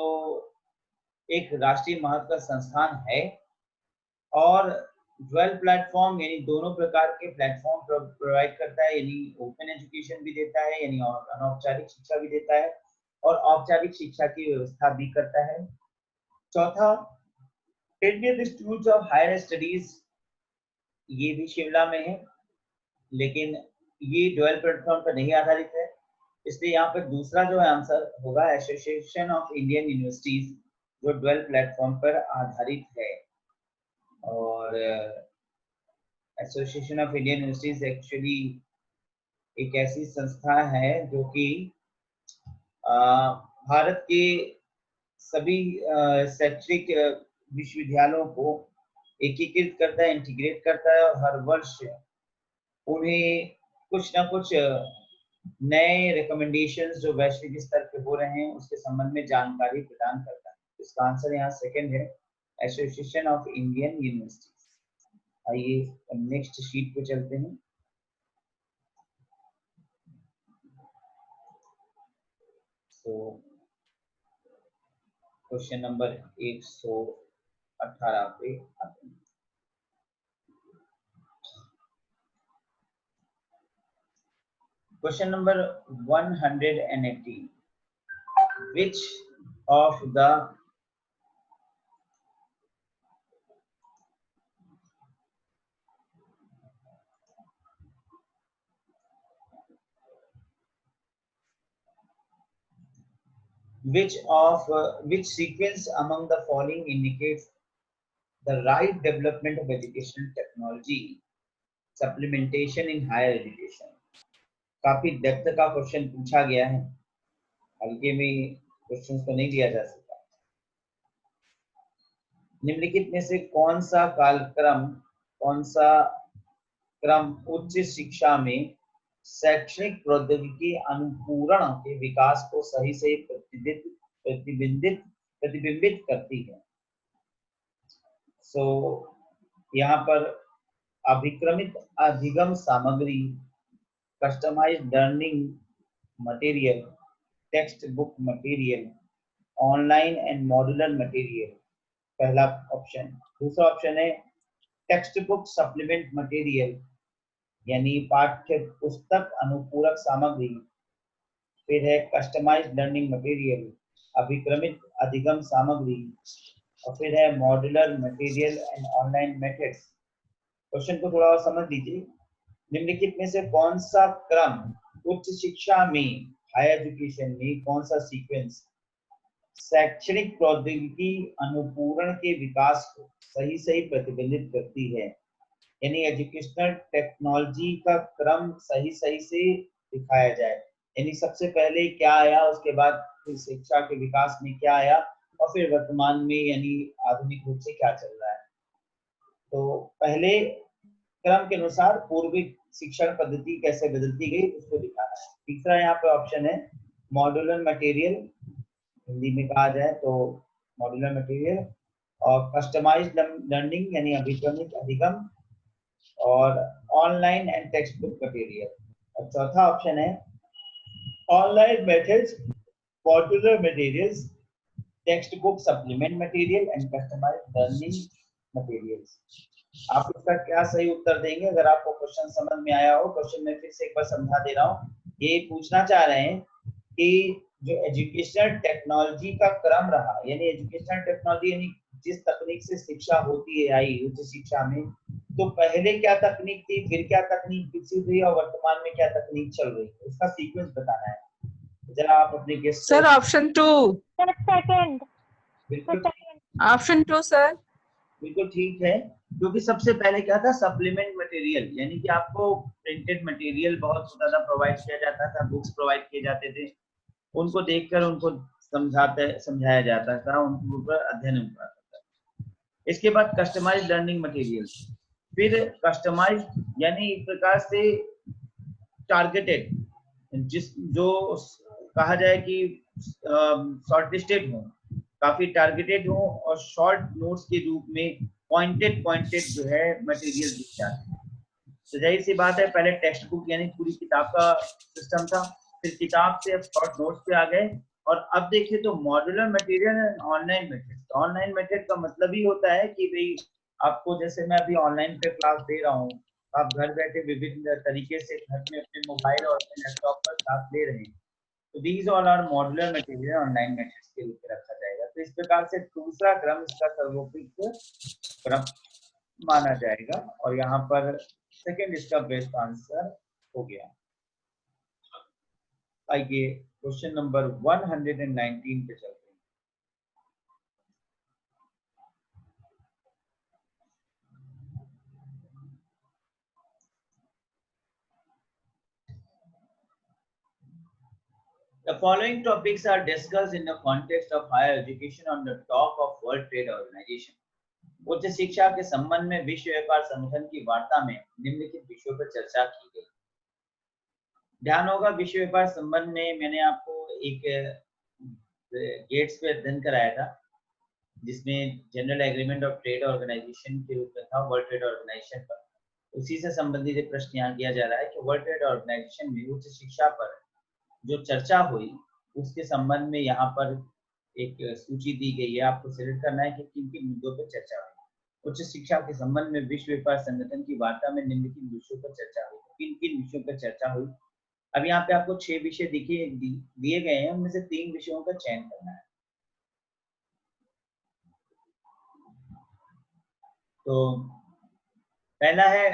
एक राष्ट्रीय महत्व का संस्थान है और ड्वेल प्लेटफॉर्म यानी दोनों प्रकार के प्लेटफॉर्म प्रोवाइड करता है, यानी ओपन एजुकेशन भी देता है, यानी अनौपचारिक शिक्षा भी देता है और औपचारिक शिक्षा की व्यवस्था भी करता है। चौथा, Indian institute of higher studies, ये भी शिमला में है, लेकिन ये ड्वेल प्लेटफॉर्म पर नहीं आधारित है, इसलिए यहाँ पर दूसरा जो है आंसर होगा एसोसिएशन ऑफ इंडियन यूनिवर्सिटीज, जो ड्वेल प्लेटफॉर्म पर आधारित है। और association of Indian universities actually एक ऐसी संस्था है जो कि भारत के सभी शैक्षणिक विश्वविद्यालयों को एकीकृत करता है, इंटीग्रेट करता है और हर वर्ष उन्हें कुछ ना कुछ नए रिकमेंडेशंस जो वैश्विक स्तर पे हो रहे हैं उसके संबंध में जानकारी प्रदान करता है। इसका आंसर यहाँ सेकंड है, एसोसिएशन ऑफ इंडियन यूनिवर्सिटीज। आइए नेक्स्ट शीट पे चलते हैं। तो क्वेश्चन नंबर 118 पे आते हैं। Question number 118. Which of the which sequence among the following indicates the right development of educational technology supplementation in higher education? काफी डेप्थ का क्वेश्चन पूछा गया है, हल्के में क्वेश्चंस तो नहीं दिया जा सकता। निम्नलिखित में से कौन सा क्रम उच्च शिक्षा में शैक्षणिक प्रौद्योगिकी अनुपूरण के विकास को सही से प्रतिबिंबित करती है? यहाँ पर अभिक्रमित अधिगम सामग्री, customised learning material, text book material, online and modular material, पहला ऑप्शन। दूसरा ऑप्शन है टेक्स्ट बुक सप्लीमेंट मटेरियल यानी पाठ्य पुस्तक अनुपूरक सामग्री, फिर है कस्टमाइज्ड लर्निंग मटेरियल, अभिक्रमित अधिगम सामग्री, और फिर है modular material and online methods. Question को थोड़ा और समझ लीजिए। निम्नलिखित में से कौन सा क्रम उच्च शिक्षा में, हायर एजुकेशन में कौन सा सीक्वेंस शैक्षणिक प्रौद्योगिकी अनुपूरण के विकास को सही प्रतिबिंबित करती है? यानी एजुकेशनल टेक्नोलॉजी का क्रम सही से दिखाया जाए, यानी सबसे पहले क्या आया, उसके बाद फिर शिक्षा के विकास में क्या आया, और फिर वर्तमान में यानी आधुनिक रूप से क्या चल रहा है। तो पहले क्रम के अनुसार पूर्वी शिक्षण पद्धति कैसे बदलती गई उसको दिखाना है। तीसरा यहाँ पे ऑप्शन है मॉड्यूलर मटेरियल, हिंदी में कहा जाए तो मॉड्यूलर मटेरियल, और कस्टमाइज्ड लर्निंग यानी अभिक्रमिक अधिगम, और online and text book material. और चौथा ऑप्शन है online methods, modular materials, text book supplement material and customised learning materials. आप इसका क्या सही उत्तर देंगे? अगर आपको क्वेश्चन समझ में आया हो, क्वेश्चन में फिर से एक बार समझा दे रहा हूँ। ये पूछना चाह रहे हैं कि जो एजुकेशनल टेक्नोलॉजी का क्रम रहा, यानी एजुकेशनल टेक्नोलॉजी यानी जिस तकनीक से शिक्षा होती है आई उच्च शिक्षा में, तो पहले क्या तकनीक थी, फिर क्या तकनीक विकसित हुई, और वर्तमान में क्या तकनीक चल रही है, उसका सीक्वेंस बताना है। जरा आप अपने guest sir option 2। Sir second. बिल्कुल ऑप्शन 2 सर। बिल्कुल ठीक है, क्योंकि सबसे पहले क्या था, सप्लीमेंट मटेरियल, यानी कि आपको प्रिंटेड मटेरियल बहुत ज्यादा प्रोवाइड किया जाता था, बुक्स प्रोवाइड किए जाते थे, उनको देखकर उनको समझाया जाता था, उनके ऊपर अध्ययन होता था। इसके बाद कस्टमाइज्ड लर्निंग मटेरियल, फिर कस्टमाइज्ड यानी एक प्रकार से टारगेटेड, जिस जो कहा जाए कि शॉर्टलिस्टेड हो, काफी टारगेटेड हो, और शॉर्ट नोट्स के रूप में पॉइंटेड जो है मटेरियल दिख जाते हैं। तो जाहिर सी बात है, पहले टेक्स्ट बुक यानी पूरी किताब का सिस्टम था, फिर किताब से अब शॉर्ट नोट्स पे आ गए, और अब देखिए तो modular material and online method. Online method का मतलब ही होता है कि भाई आपको, जैसे मैं अभी ऑनलाइन पे क्लास दे रहा हूँ, आप घर बैठे विभिन्न तरीके से घर में अपने मोबाइल और अपने लैपटॉप पर क्लास ले रहे हैं, तो these all are modular material online methods के रूप में रखा जाएगा। तो इस प्रकार से दूसरा क्रम इसका सर्वोपरि क्रम माना जाएगा, और यहाँ पर सेकंड इसका बेस्ट आंसर हो गया। आइए क्वेश्चन नंबर 119 पे चलते हैं। The following topics are discussed in the context of higher education on the top of World Trade Organization. उच्च शिक्षा के संबंध में विश्व व्यापार संगठन की वार्ता में निम्नलिखित विषयों पर चर्चा की गई। ध्यान होगा, विश्व व्यापार संबंध में मैंने आपको एक गेट्स पे अध्ययन कराया था, जिसमें general agreement of trade organization के रूप में था, वर्ल्ड ट्रेड ऑर्गेनाइजेशन पर। उसी से संबंधित एक प्रश्न यहाँ किया जा रहा है कि वर्ल्ड ट्रेड ऑर्गेनाइजेशन में उच्च शिक्षा पर जो चर्चा हुई उसके संबंध में यहाँ पर एक सूची दी गई है, आपको सिलेक्ट करना है कि किन किन मुद्दों पर चर्चा हुई। उच्च शिक्षा के संबंध में विश्व व्यापार संगठन की वार्ता में निम्नलिखित विषयों पर चर्चा हुई। किन किन विषयों पर चर्चा हुई? अब यहाँ पे आपको 6 विषय दिए गए हैं, उनमें से 3 विषयों का चयन करना है। तो पहला है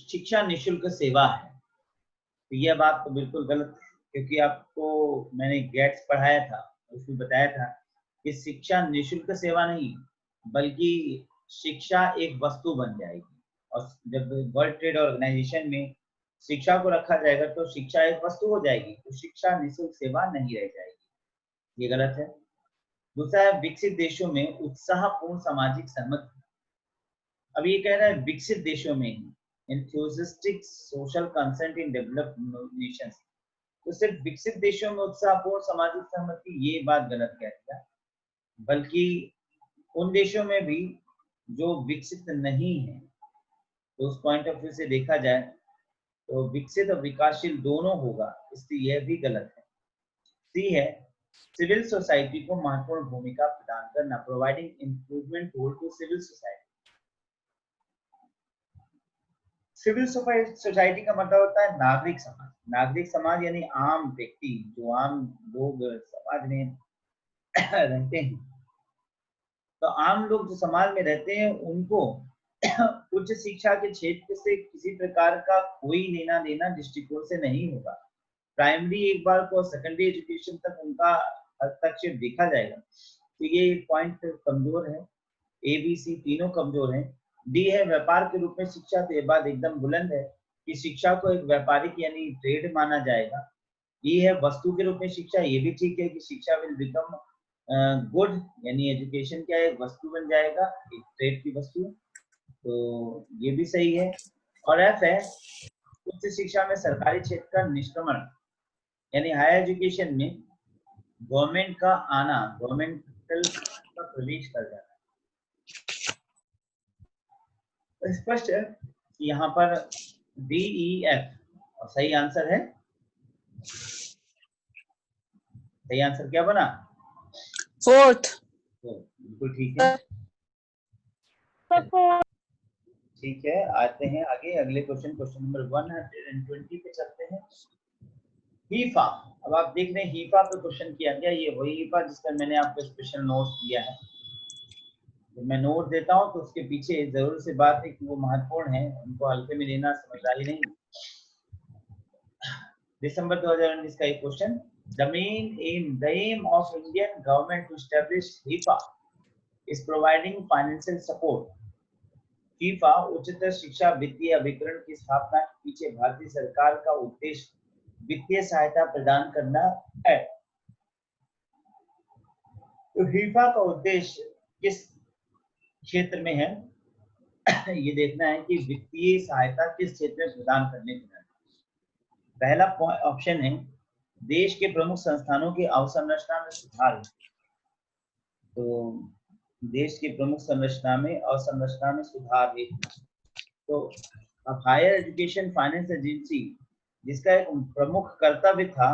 शिक्षा निःशुल्क सेवा है। तो यह बात तो बिल्कुल गलत है, क्योंकि आपको मैंने गेट्स पढ़ाया था, उसमें बताया था कि शिक्षा निःशुल्क सेवा नहीं, बल्कि शिक्षा एक वस्तु बन जाएगी। और जब वर्ल्ड ट्रेड ऑर्गेनाइजेशन में शिक्षा को रखा जाएगा तो शिक्षा एक वस्तु हो जाएगी, तो शिक्षा निःशुल्क सेवा नहीं रह जाएगी, ये गलत है। दूसरा है विकसित देशों में उत्साहपूर्ण सामाजिक सहमति। अब ये कह रहा है विकसित देशों में ही enthusiastic social consent in developed nations, तो सिर्फ विकसित देशों में उत्साहपूर्ण सामाजिक सहमति, ये बात गलत कह दिया, बल्कि उन देशों में भी जो विकसित नहीं है, तो उस पॉइंट ऑफ व्यू से देखा जाए तो विकसित और विकासशील दोनों होगा, इसलिए यह भी गलत है। सी है सिविल सोसाइटी को महत्वपूर्ण भूमिका प्रदान करना, providing improvement role to civil society. Civil society का मतलब होता है नागरिक समाज। नागरिक समाज यानी आम व्यक्ति, जो आम लोग समाज में रहते हैं। तो आम लोग जो समाज में रहते हैं उनको उच्च शिक्षा के क्षेत्र से किसी प्रकार का कोई लेना देना दृष्टिकोण से नहीं होगा। प्राइमरी एक बार को सेकेंडरी एजुकेशन तक उनका हस्तक्षेप देखा जाएगा, तो ये पॉइंट कमजोर है। ए बी सी तीनों कमजोर हैं। डी है व्यापार के रूप में शिक्षा, तो ये बात एकदम बुलंद है कि शिक्षा को एक व्यापारिक यानी ट्रेड माना जाएगा। ये है वस्तु के रूप में शिक्षा, ये भी ठीक है कि शिक्षा विल बिकम गुड, यानी एजुकेशन क्या है, वस्तु बन जाएगा, एक ट्रेड की वस्तु, तो ये भी सही है। और एफ है उच्च शिक्षा में सरकारी क्षेत्र का निष्क्रमण, यानी हायर एजुकेशन में गवर्नमेंट का आना, गवर्नमेंटल का प्रवेश कर जाना। तो स्पष्ट है कि यहाँ पर डी ई एफ और सही आंसर है। सही आंसर क्या बना? Fourth. तो बिल्कुल ठीक है। सर ठीक है, आते हैं आगे अगले क्वेश्चन नंबर 120 पे चलते हैं। हीफा, अब आप देख रहे हैं हीफा पे क्वेश्चन किया गया, ये वही हीफा जिसका मैंने आपको स्पेशल नोट्स दिया है। तो मैं नोट देता हूँ तो उसके पीछे जरूर से बात है कि वो महत्वपूर्ण है, उनको हल्के में लेना समझदारी नहीं। दिसंबर 2019 का एक question, the aim of Indian government to establish HIPAA is providing financial support. FIFA उच्चतर शिक्षा वित्तीय अभिकरण की स्थापना के पीछे भारतीय सरकार का उद्देश्य वित्तीय सहायता प्रदान करना है। तो फीफा का उद्देश्य किस क्षेत्र में है? ये देखना है कि वित्तीय सहायता किस क्षेत्र में प्रदान करने के लिए। पहला ऑप्शन है देश के प्रमुख संस्थानों की अवसंरचना में सुधार। तो देश की प्रमुख संरचना में अवसंरचना में सुधार है। तो अब हायर एजुकेशन फाइनेंस एजेंसी जिसका एक प्रमुख कर्तव्य था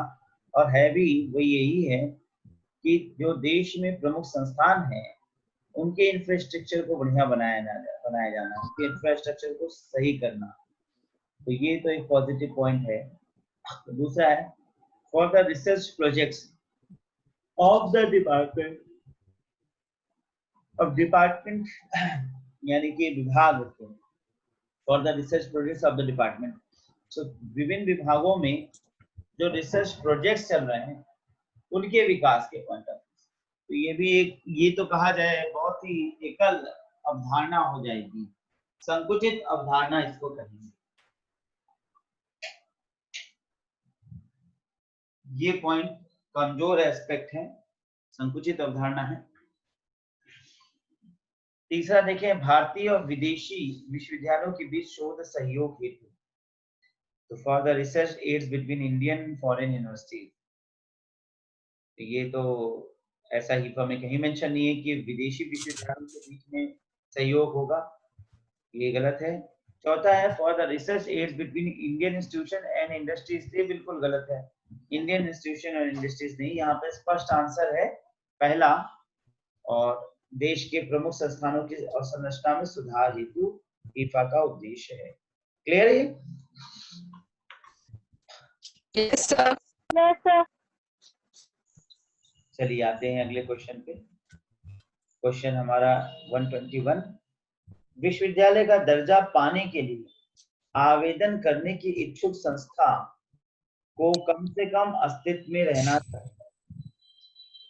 और है भी, वो यही है कि जो देश में प्रमुख संस्थान हैं उनके इंफ्रास्ट्रक्चर को बढ़िया बनाया जाना, उनके इंफ्रास्ट्रक्चर को सही करना। तो ये तो एक पॉजिटिव पॉइंट है। तो दूसरा है for the research projects of the department यानी कि विभाग, for the research projects of the department. तो विभिन्न विभागों में जो रिसर्च प्रोजेक्ट्स चल रहे हैं उनके विकास के पॉइंट ऑफ। तो ये भी एक, ये तो कहा जाए बहुत ही एकल अवधारणा हो जाएगी, संकुचित अवधारणा इसको कहेंगे। ये पॉइंट कमजोर एस्पेक्ट है, संकुचित अवधारणा है। तीसरा देखें भारतीय और विदेशी विश्वविद्यालयों के बीच शोध सहयोग हेतु, तो for the research aids between Indian foreign universities. ये तो ऐसा हीफा में कहीं मेंशन नहीं है कि विदेशी विश्वविद्यालयों के बीच में सहयोग होगा, ये गलत है। चौथा है for the research aids between Indian institution and industries, ये बिल्कुल गलत है, इंडियन इंस्टीट्यूशन और इंडस्ट्रीज नहीं। यहाँ पे स्पष्ट आंसर है पहला, और देश के प्रमुख संस्थानों की अवसंरचना में सुधार हेतु हीफा का उद्देश्य है। क्लियर है? Yes, sir. Yes sir. चलिए आते हैं अगले क्वेश्चन पे। क्वेश्चन हमारा 121, विश्वविद्यालय का दर्जा पाने के लिए आवेदन करने की इच्छुक संस्था को कम से कम अस्तित्व में रहना चाहिए।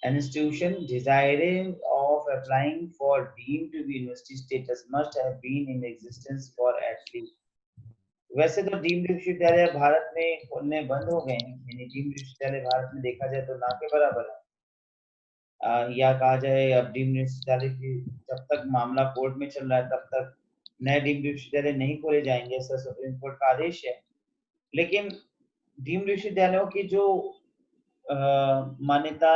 An institution desiring of applying for deemed to be university status must have been in existence for at least। वैसे तो डीम्ड विश्वविद्यालय भारत में खोलने बंद हो गए हैं, यानी डीम्ड विश्वविद्यालय भारत में देखा जाए तो ना के बराबर है। या कहा जाए अब डीम्ड विश्वविद्यालय की जब तक मामला कोर्ट में चल रहा है तब तक नए डीम्ड विश्वविद्यालय नहीं खोले जाएंगे, ऐसा सुप्रीम कोर्ट का आदेश है। लेकिन डीम्ड विश्वविद्यालयों की जो मान्यता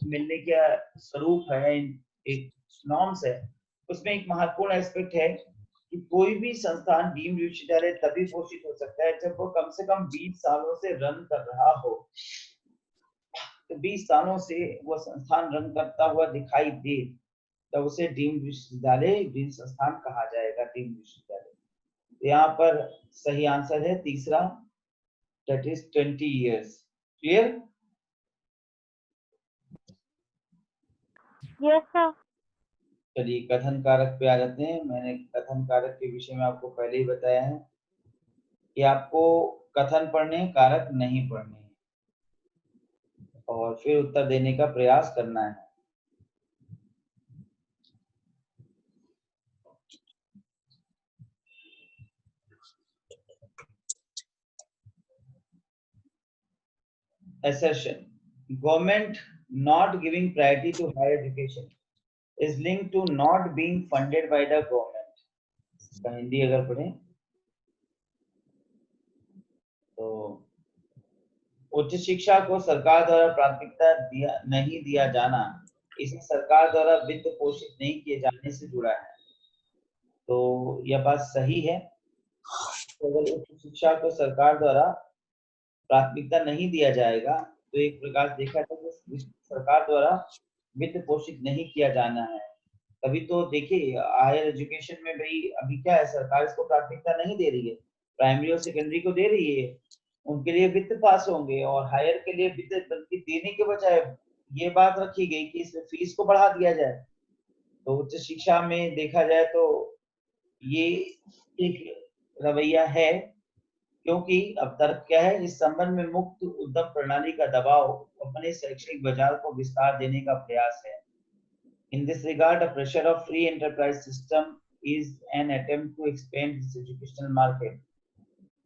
मिलने का स्वरूप है, एक नॉर्म्स है, उसमें एक महत्वपूर्ण एस्पेक्ट है कि कोई भी संस्थान डीम्ड विश्वविद्यालय तभी घोषित हो सकता है जब वो कम से कम 20 सालों से रन कर रहा हो। तो 20 सालों से वो संस्थान रन करता हुआ दिखाई दे तब उसे डीम्ड विश्वविद्यालय, डीम्ड संस्थान कहा जाएगा, डीम्ड विश्वविद्यालय। यहाँ पर सही आंसर है तीसरा, that is 20 years। Clear? Yes sir. चलिए कथन कारक पे आ जाते हैं। मैंने कथन कारक के विषय में आपको पहले ही बताया है कि आपको कथन पढ़ने, कारक नहीं पढ़ने, और फिर उत्तर देने का प्रयास करना है। assertion government not giving priority to higher education is linked to not being funded by the government. इसका हिंदी अगर पढ़ें तो उच्च शिक्षा को सरकार द्वारा प्राथमिकता नहीं दिया जाना इसे सरकार द्वारा वित्त पोषित नहीं किए जाने से जुड़ा है। तो यह बात सही है। तो अगर उच्च शिक्षा को सरकार द्वारा प्राथमिकता नहीं दिया जाएगा तो एक प्रकार देखा जाए तो सरकार द्वारा वित्त पोषित नहीं किया जाना है। तभी तो देखिए हायर एजुकेशन में भाई अभी क्या है, सरकार इसको प्राथमिकता नहीं दे रही है, प्राइमरी और सेकेंडरी को दे रही है, उनके लिए वित्त पास होंगे और हायर के लिए वित्त बल्कि देने के बजाय ये बात रखी गई कि इसमें फीस को बढ़ा दिया जाए। तो उच्च शिक्षा में देखा जाए तो ये एक रवैया है, क्योंकि अब तर्क क्या है, इस संबंध में मुक्त उद्यम प्रणाली का दबाव अपने शैक्षणिक बाजार को विस्तार देने का प्रयास है। In this regard, the pressure of free enterprise system is an attempt to expand this educational market.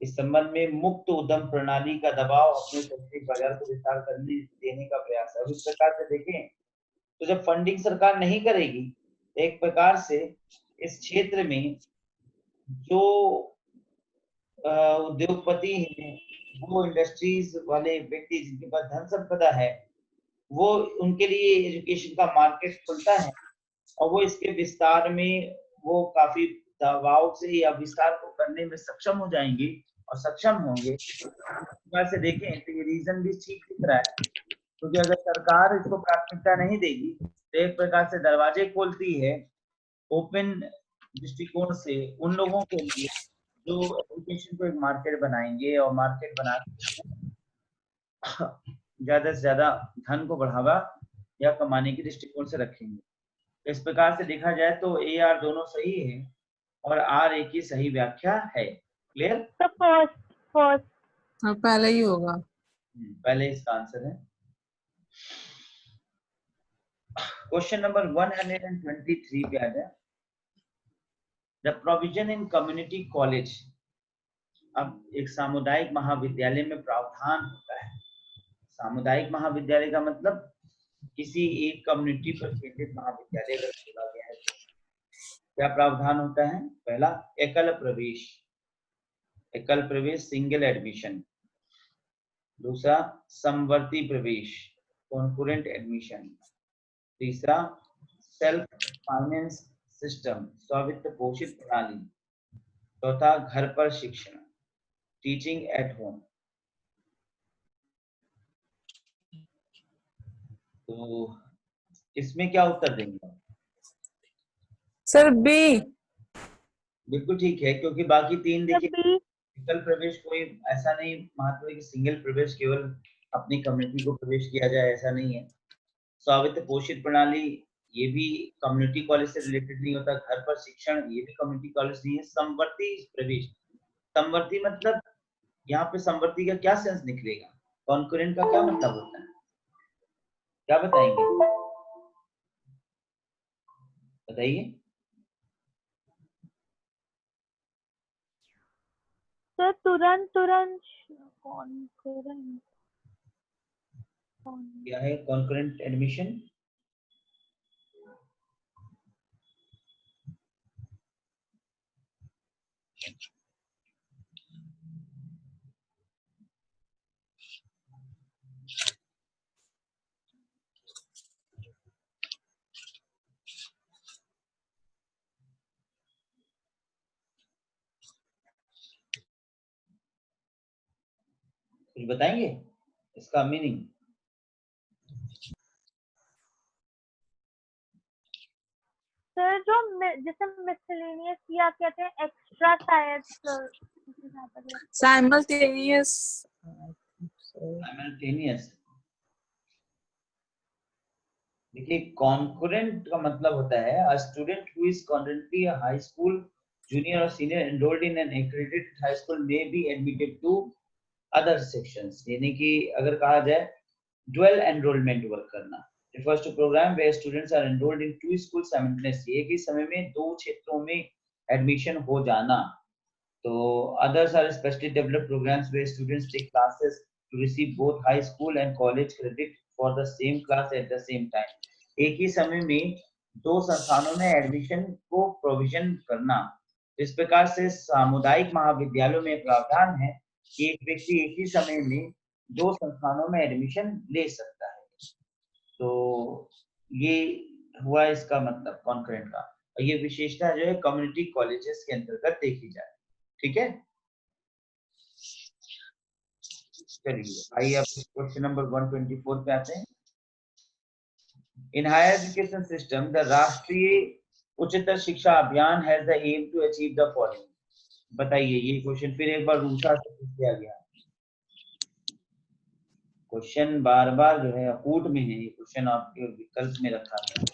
इस संबंध में मुक्त उद्यम प्रणाली का दबाव अपने शैक्षणिक बाजार को विस्तार करने देने का प्रयास है। इस प्रकार से देखें तो जब फंडिंग सरकार नहीं करेगी, एक प्रकार से इस क्षेत्र में जो उद्योगपति हैं, वो इंडस्ट्रीज वाले व्यक्ति जिनके पास धन संपदा है, वो उनके लिए एजुकेशन का मार्केट खुलता है और वो इसके विस्तार में वो काफी दबाव से या विस्तार को करने में सक्षम हो जाएंगे और सक्षम होंगे। से देखें तो ये रीजन भी ठीक दिख रहा है, क्योंकि अगर सरकार इसको प्राथमिकता नहीं देगी तो एक प्रकार से दरवाजे खोलती है ओपन दृष्टिकोण से उन लोगों के लिए जो एजुकेशन को एक मार्केट बनाएंगे और मार्केट बना ज्यादा से ज्यादा धन को बढ़ावा या कमाने की दृष्टिकोण से रखेंगे। इस प्रकार से देखा जाए तो ए आर दोनों सही है और आर ए की सही व्याख्या है। क्लियर? तो फर्स्ट हाँ पहले ही होगा। पहले इसका आंसर है। क्वेश्चन नंबर 123 पे आ जाए। The provision in community college, अब एक सामुदायिक महाविद्यालय में प्रावधान होता है। सामुदायिक महाविद्यालय का मतलब किसी एक कम्युनिटी पर केंद्रित महाविद्यालय अगर खोला गया है तो क्या प्रावधान होता है? पहला एकल प्रवेश सिंगल एडमिशन, दूसरा समवर्ती प्रवेश कॉन्करेंट एडमिशन, तीसरा सेल्फ फाइनेंस सिस्टम स्वावित्त पोषित प्रणाली, चौथा घर पर शिक्षण टीचिंग एट होम। तो इसमें क्या उत्तर देंगे? Sir B. बिल्कुल ठीक है, क्योंकि बाकी तीन देखिए एकल प्रवेश कोई ऐसा नहीं महत्व है कि सिंगल प्रवेश केवल अपनी कम्युनिटी को प्रवेश किया जाए, ऐसा नहीं है। स्वावित्त पोषित प्रणाली ये भी कम्युनिटी कॉलेज से रिलेटेड नहीं होता। घर पर शिक्षण ये भी कम्युनिटी कॉलेज नहीं है। समवर्ती प्रवेश, समवर्ती मतलब यहाँ पे समवर्ती का क्या सेंस निकलेगा? कॉन्करेंट का क्या मतलब होता है, क्या बताएंगे? बताइए। सर तुरंत क्या है कॉन्करेंट एडमिशन? कुछ बताएंगे इसका मीनिंग? सर जो जैसे मिसलेनियस या कहते हैं एक्स्ट्रा शायद साइमल्टेनियस। देखिए कॉन्करेंट का मतलब होता है a student who is currently a high school junior और senior enrolled in an accredited high school may be admitted to other sections. यानी कि अगर कहा जाए ड्यूअल एनरोलमेंट वर्क करना refers to program where students are enrolled in two schools simultaneously, एक ही समय में दो क्षेत्रों में एडमिशन हो जाना। तो others are specially developed programs where students take classes to receive both high school and college credit for the same class at the same time. एक ही समय में दो संस्थानों में एडमिशन को प्रोविजन करना। इस प्रकार से सामुदायिक महाविद्यालयों में प्रावधान है कि एक व्यक्ति एक ही समय में दो संस्थानों में एडमिशन ले सकता है। तो ये हुआ इसका मतलब कॉन्करेंट का। और ये विशेषता जो है कम्युनिटी कॉलेजेस के अंतर्गत देखी जाए। ठीक है, चलिए आइए अब क्वेश्चन नंबर 124 पे आते हैं। In higher education system the Rashtriya Uchchatar Shiksha Abhiyan has the aim to achieve the following. बताइए, ये क्वेश्चन फिर एक बार रूसा से पूछ लिया गया। क्वेश्चन बार बार जो है अकूट में है, ये क्वेश्चन आपके विकल्प में रखा है।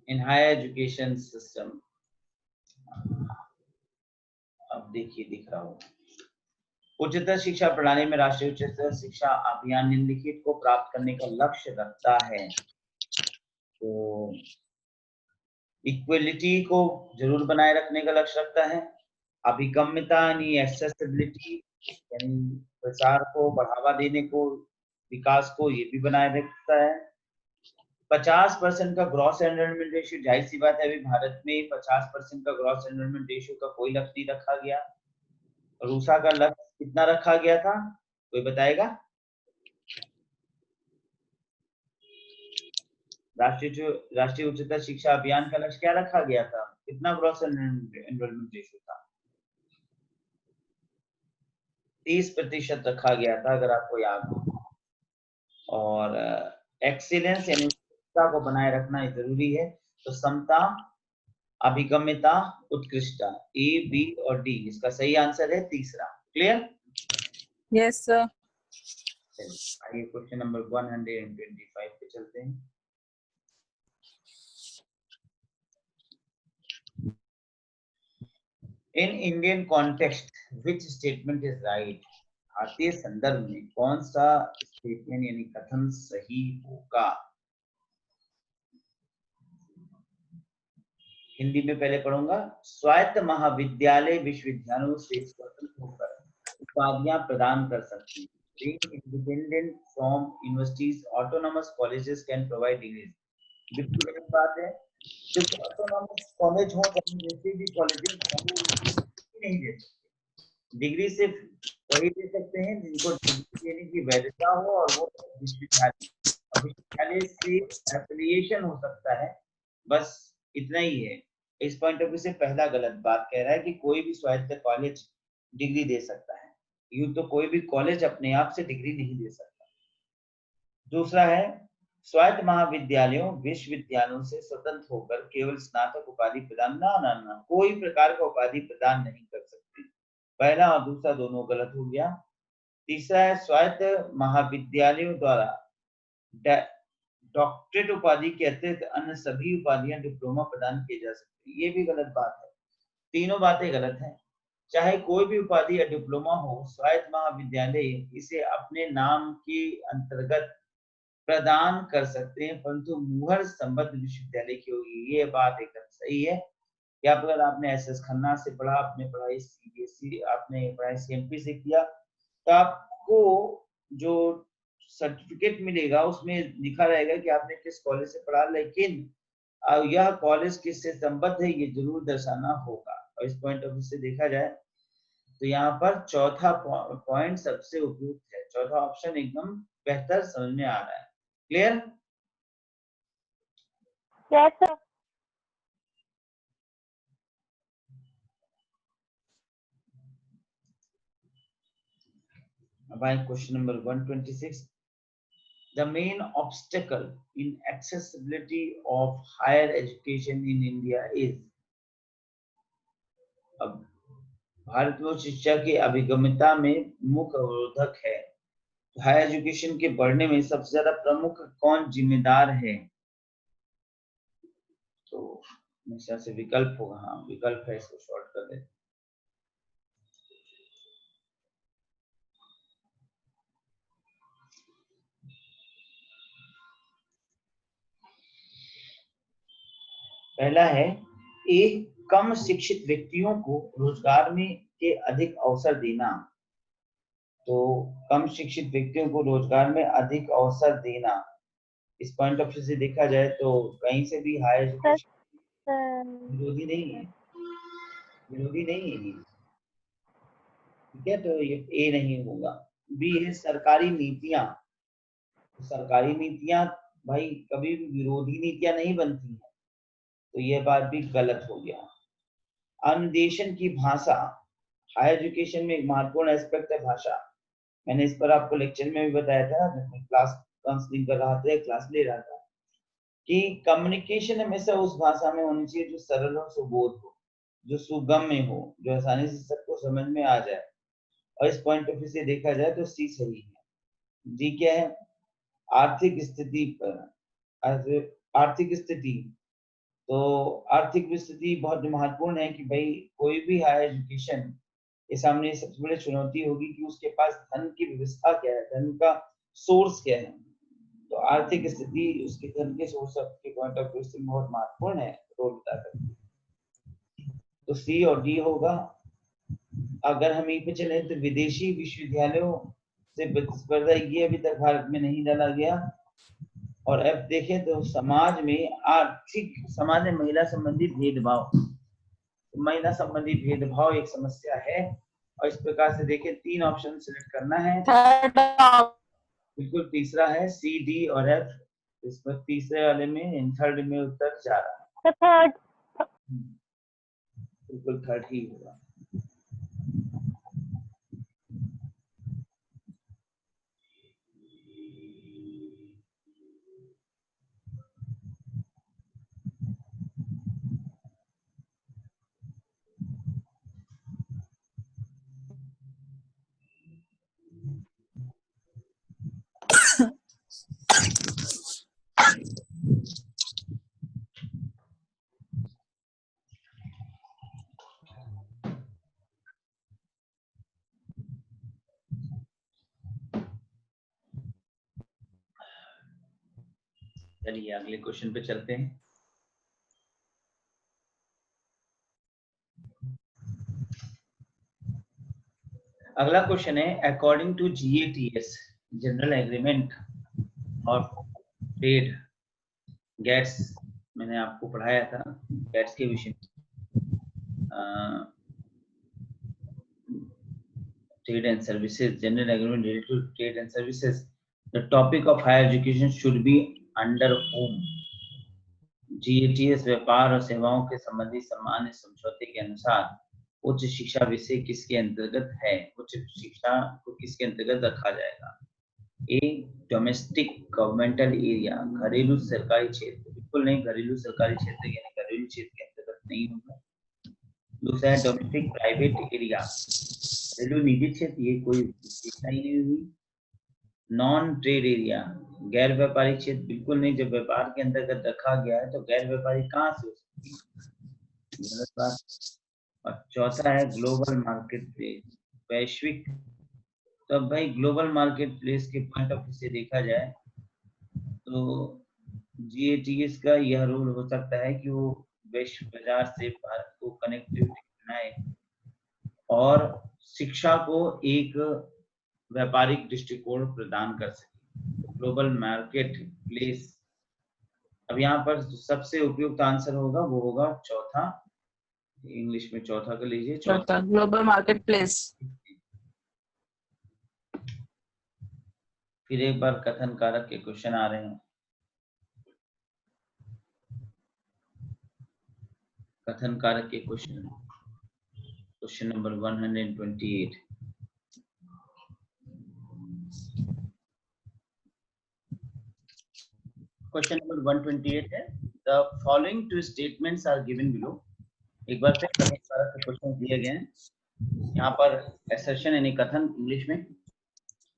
इन हायर एजुकेशन सिस्टम, अब देखिए दिख रहा होगा, उच्चतर शिक्षा प्रणाली में राष्ट्रीय उच्चतर शिक्षा अभियान निम्नलिखित को प्राप्त करने का लक्ष्य रखता है। तो इक्वलिटी को जरूर बनाए रखने का लक्ष्य रखता है, अभिगम्यता यानी एक्सेसिबिलिटी यानी प्रचार को बढ़ावा देने को, विकास को, ये भी बनाए रखता है। 50% का ग्रॉस एनरोलमेंट रेशियो, जाहिर सी बात है अभी भारत में 50% का ग्रॉस एनरोलमेंट रेशियो का कोई लक्ष्य नहीं रखा गया। रूसा का लक्ष्य कितना रखा गया था, कोई बताएगा? राष्ट्रीय उच्चतर शिक्षा अभियान का लक्ष्य क्या रखा गया था, कितना ग्रॉस एनरोलमेंट रेशियो था? 30% रखा गया था, अगर आपको याद हो। और एक्सीलेंस यानी उत्कृष्टता को बनाए रखना जरूरी है। तो समता, अभिगम्यता, उत्कृष्टता, ए, बी और डी, इसका सही आंसर है तीसरा। क्लियर? Yes sir. आइए क्वेश्चन नंबर 125 पे चलते हैं। In Indian context which statement is right? भारतीय संदर्भ में कौन सा स्टेटमेंट यानी कथन सही होगा? हिंदी में पहले पढ़ूंगा। स्वायत्त महाविद्यालय विश्वविद्यालयों से स्वतंत्र होकर उपाधियां प्रदान कर सकते हैं। Being independent from universities, autonomous colleges can provide degrees. बिल्कुल एक बात है, सिर्फ ऑटोनॉमस कॉलेज हो जैसे भी कॉलेजेस नहीं दे सकते डिग्री, सिर्फ वही दे सकते हैं जिनको डिग्री देने की वैधता हो और वो विश्वविद्यालय से एफिलिएशन हो सकता है, बस इतना ही है। इस पॉइंट ऑफ व्यू से पहला गलत बात कह रहा है कि कोई भी स्वायत्त कॉलेज डिग्री दे सकता है। यूं तो कोई भी कॉलेज अपने आप से डिग्री नहीं दे सकता। दूसरा है, स्वायत्त महाविद्यालयों विश्वविद्यालयों से स्वतंत्र होकर केवल स्नातक उपाधि प्रदान ना कोई प्रकार का उपाधि प्रदान नहीं कर सकते। पहला और दूसरा दोनों गलत हो गया। तीसरा है, स्वायत्त महाविद्यालयों द्वारा डॉक्टरेट उपाधि के अतिरिक्त अन्य सभी उपाधियां डिप्लोमा प्रदान किए जा सकते हैं, ये भी गलत बात है। तीनों बातें गलत हैं। चाहे कोई भी उपाधि या डिप्लोमा हो, स्वायत्त महाविद्यालय इसे अपने नाम के अंतर्गत प्रदान कर सकते हैं, परंतु मुहर संबद्ध विश्वविद्यालय की होगी, ये बात एकदम सही है। या अगर आपने एसएस खन्ना से पढ़ा, आपने पढ़ाई सीबीएसई, आपने पढ़ाई सीएमपी से किया, तो आपको जो सर्टिफिकेट मिलेगा उसमें लिखा रहेगा कि आपने किस कॉलेज से पढ़ा, लेकिन यह कॉलेज किससे संबद्ध है ये जरूर दर्शाना होगा। और इस पॉइंट ऑफ व्यू से देखा जाए तो यहाँ पर चौथा पॉइंट सबसे उपयुक्त है। चौथा ऑप्शन एकदम बेहतर समझ में आ रहा है। क्लियर? Yes sir. अब आए question number 126। The main obstacle in accessibility of higher education in India is। अब भारत में शिक्षा की अभिगम्यता में मुख्य अवरोधक है। हायर एजुकेशन के बढ़ने में सबसे ज्यादा प्रमुख कौन जिम्मेदार है? तो हमेशा से विकल्प होगा। हाँ विकल्प है, इसको शॉर्ट कर देते। पहला है एक कम शिक्षित व्यक्तियों को रोजगार में के अधिक अवसर देना। तो कम शिक्षित व्यक्तियों को रोजगार में अधिक अवसर देना, इस पॉइंट ऑफ व्यू से देखा जाए तो कहीं से भी हायर एजुकेशन विरोधी नहीं है, विरोधी नहीं है ये। ठीक है, तो ये ए नहीं होगा। बी है सरकारी नीतियां। सरकारी नीतियां भाई कभी भी विरोधी नीतियां नहीं बनती हैं, तो ये बात भी गलत हो गया। अनुदेशन की भाषा, हायर एजुकेशन में एक महत्वपूर्ण एस्पेक्ट है भाषा। मैंने इस पर आपको लेक्चर में भी बताया था जब मैं क्लास काउंसलिंग कर रहा था, क्लास ले रहा था, कि कम्युनिकेशन हमेशा उस भाषा में होनी चाहिए जो सरल और सुबोध हो, जो सुगम्य हो, जो आसानी से सबको समझ में आ जाए। और इस पॉइंट ऑफ व्यू से देखा जाए तो सी सही है। जी क्या है, आर्थिक स्थिति पर, आर्थिक स्थिति। तो आर्थिक स्थिति बहुत महत्वपूर्ण है कि भाई कोई भी हायर एजुकेशन के सामने सबसे बड़ी चुनौती होगी कि उसके पास धन की व्यवस्था क्या है, धन का सोर्स क्या है। तो आर्थिक स्थिति उसके धन के सोर्स के पॉइंट ऑफ व्यू से बहुत महत्वपूर्ण है, रोल अदा करती है। तो सी और डी होगा। अगर हम यहीं पे चले तो विदेशी विश्वविद्यालयों से प्रतिस्पर्धा, ये अभी तक भारत में नहीं डाला गया। और अब देखें तो समाज में आर्थिक, समाज में महिला संबंधी भेदभाव, महिला संबंधी भेदभाव एक समस्या है। और इस प्रकार से देखें 3 ऑप्शन सिलेक्ट करना है। बिल्कुल तीसरा है सी, डी और एफ। इस पर तीसरे वाले में, थर्ड में उत्तर जा रहा है। थर्ड। बिल्कुल थर्ड ही होगा। चलिए अगले क्वेश्चन पे चलते हैं। अगला क्वेश्चन है, according to GATS general agreement और ट्रेड गेट्स, मैंने आपको पढ़ाया था गेट्स के विषय में, trade and services, general agreement related to trade and services, the topic of higher education should be under home. GATS व्यापार और सेवाओं के संबंधी सामान्य समझौते के अनुसार उच्च शिक्षा विषय किसके अंतर्गत है, उच्च शिक्षा को किसके अंतर्गत रखा जाएगा। ए डोमेस्टिक गवर्नमेंटल एरिया, घरेलू सरकारी क्षेत्र, बिल्कुल नहीं, घरेलू सरकारी क्षेत्र यानी घरेलू क्षेत्र के अंतर्गत नहीं होगा। दूसरा है डोमेस्टिक प्राइवेट एरिया, घरेलू निजी क्षेत्र, ये कोई विशेषता ही नहीं हुई। नॉन ट्रेड एरिया, गैर व्यापारिक क्षेत्र, बिल्कुल नहीं, जब व्यापार के अंतर्गत रखा गया है तो गैर व्यापारिक कहाँ से हो सकती है, गलत बात। और चौथा है ग्लोबल मार्केट प्लेस, वैश्विक। तो अब भाई ग्लोबल मार्केट प्लेस के पॉइंट ऑफ व्यू से देखा जाए तो GATS का यह रोल हो सकता है कि वो वैश्विक बाजार से भारत को कनेक्टिविटी बनाए और शिक्षा को एक व्यापारिक दृष्टिकोण प्रदान कर सके। ग्लोबल मार्केट प्लेस, अब यहाँ पर सबसे उपयुक्त आंसर होगा वो होगा चौथा, इंग्लिश में चौथा कर लीजिए, चौथा ग्लोबल मार्केट प्लेस। फिर एक बार कथन कारक के क्वेश्चन आ रहे हैं। कथन कारक के question, question number 128। Question number 128 है, the following two statements are given below. एक बार फिर कथन कारक के क्वेश्चन दिए गए हैं यहाँ पर। असर्शन यानी कथन इंग्लिश में,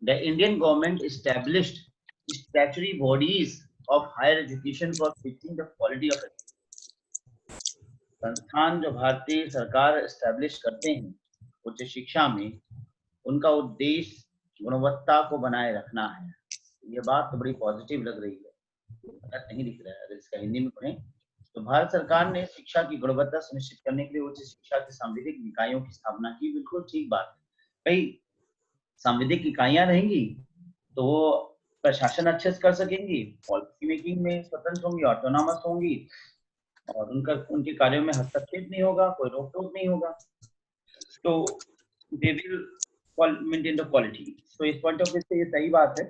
the Indian government established statutory bodies of higher education for fixing the quality of education. संस्थान जो भारतीय सरकार एस्टैब्लिश करते हैं उच्च शिक्षा में, उनका उद्देश्य गुणवत्ता को बनाए रखना है। ये बात तो बड़ी पॉजिटिव लग रही है, गलत नहीं दिख रहा है। अगर इसका हिंदी में पढ़ें तो भारत सरकार ने शिक्षा की गुणवत्ता सुनिश्चित करने के लिए उच्च शिक्षा के सांविधिक निकायों की स्थापना की। बिल्कुल ठीक बात है। कई सांविधिक इकाइयां रहेंगी तो वो प्रशासन अच्छे से कर सकेंगी, पॉलिसी मेकिंग में स्वतंत्र होंगी, ऑटोनॉमस होंगी, और उनके कार्यों में हस्तक्षेप नहीं होगा, कोई रोक टोक नहीं होगा, तो they will maintain the quality. तो इस पॉइंट ऑफ व्यू से ये सही बात है।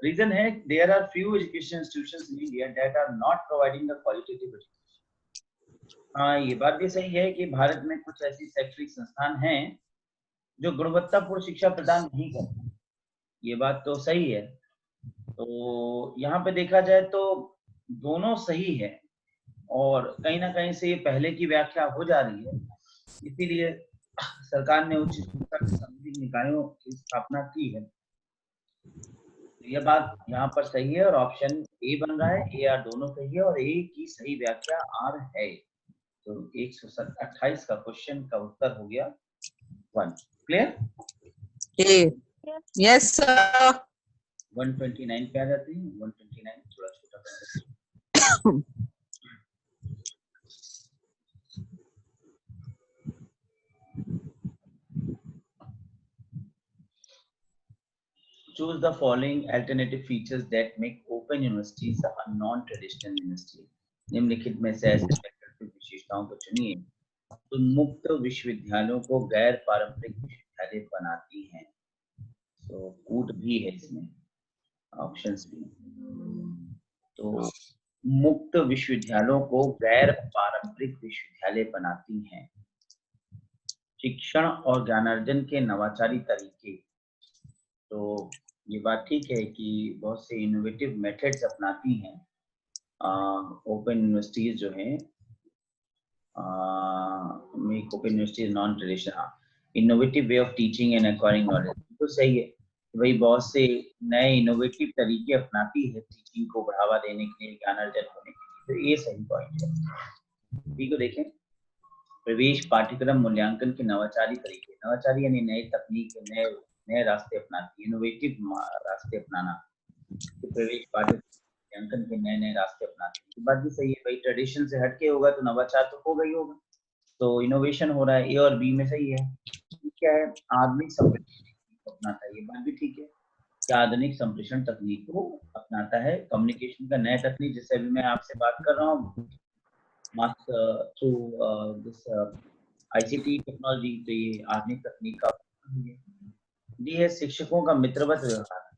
रीजन है there are few education institutions in India that are not providing the qualitative education. हाँ, ये बात भी सही है कि भारत में कुछ ऐसी शैक्षणिक संस्थान हैं जो गुणवत्तापूर्ण शिक्षा प्रदान नहीं करते। ये बात तो सही है। तो यहाँ पे देखा जाए तो दोनों सही है, और कहीं ना कहीं से ये पहले की व्याख्या हो जा रही है, इसीलिए सरकार ने उच्च शिक्षा के सांविधिक निकायों की स्थापना की है। तो यह बात यहाँ पर सही है, और ऑप्शन ए बन रहा है। ए आर दोनों सही है, और ए की सही व्याख्या आर है। तो 128 का क्वेश्चन का उत्तर हो गया 1। क्लियर? A. Yes, sir. 129 पे आ जाती है। 129 थोड़ा छोटा कर देते हैं। Choose the following alternative features that make open universities a non-traditional university. निम्नलिखित में से ऐसे वैकल्पिक विशेषताओं को चुनिए तो मुक्त विश्वविद्यालयों को गैर पारंपरिक विश्वविद्यालय बनाती हैं। तो कूट भी है इसमें, ऑप्शंस भी। तो मुक्त विश्वविद्यालयों को गैर पारंपरिक विश्वविद्यालय बनाती हैं। शिक्षण और ज्ञानार्जन के नवाचारी तरीके। तो ये बात ठीक है कि बहुत से इनोवेटिव मेथड्स अपनाती हैं ओपन यूनिवर्सिटीज जो हैं। Make open universities non traditional, innovative way of teaching and acquiring knowledge. तो सही है, भाई बहुत से नए इनोवेटिव तरीके अपनाती है टीचिंग को बढ़ावा देने के लिए, ज्ञानार्जन होने के लिए। तो ये सही पॉइंट है। ठीक है, देखें प्रवेश पाठ्यक्रम मूल्यांकन के नवाचारी तरीके। नवाचारी यानी नई तकनीक, नए रास्ते अपनाती है, इनोवेटिव रास्ते अपनाना। तो प्रवेश पाठ्यक्रम मूल्यांकन के नए रास्ते अपनाती है। ये बात भी सही है, भाई ट्रेडिशन से हटके होगा तो नवाचार तो होगा ही होगा। तो इनोवेशन हो रहा है, ए और बी में सही है। क्या है? आधुनिक संप्रेषण अपनाता है। ये बात भी ठीक है कि आधुनिक संप्रेषण तकनीक को अपनाता है। कम्युनिकेशन का नया तकनीक, जैसे अभी मैं आपसे बात कर रहा हूँ थ्रू दिस आईसीटी टेक्नोलॉजी, तो ये आधुनिक तकनीक का डी है। शिक्षकों का मित्रवत व्यवहार।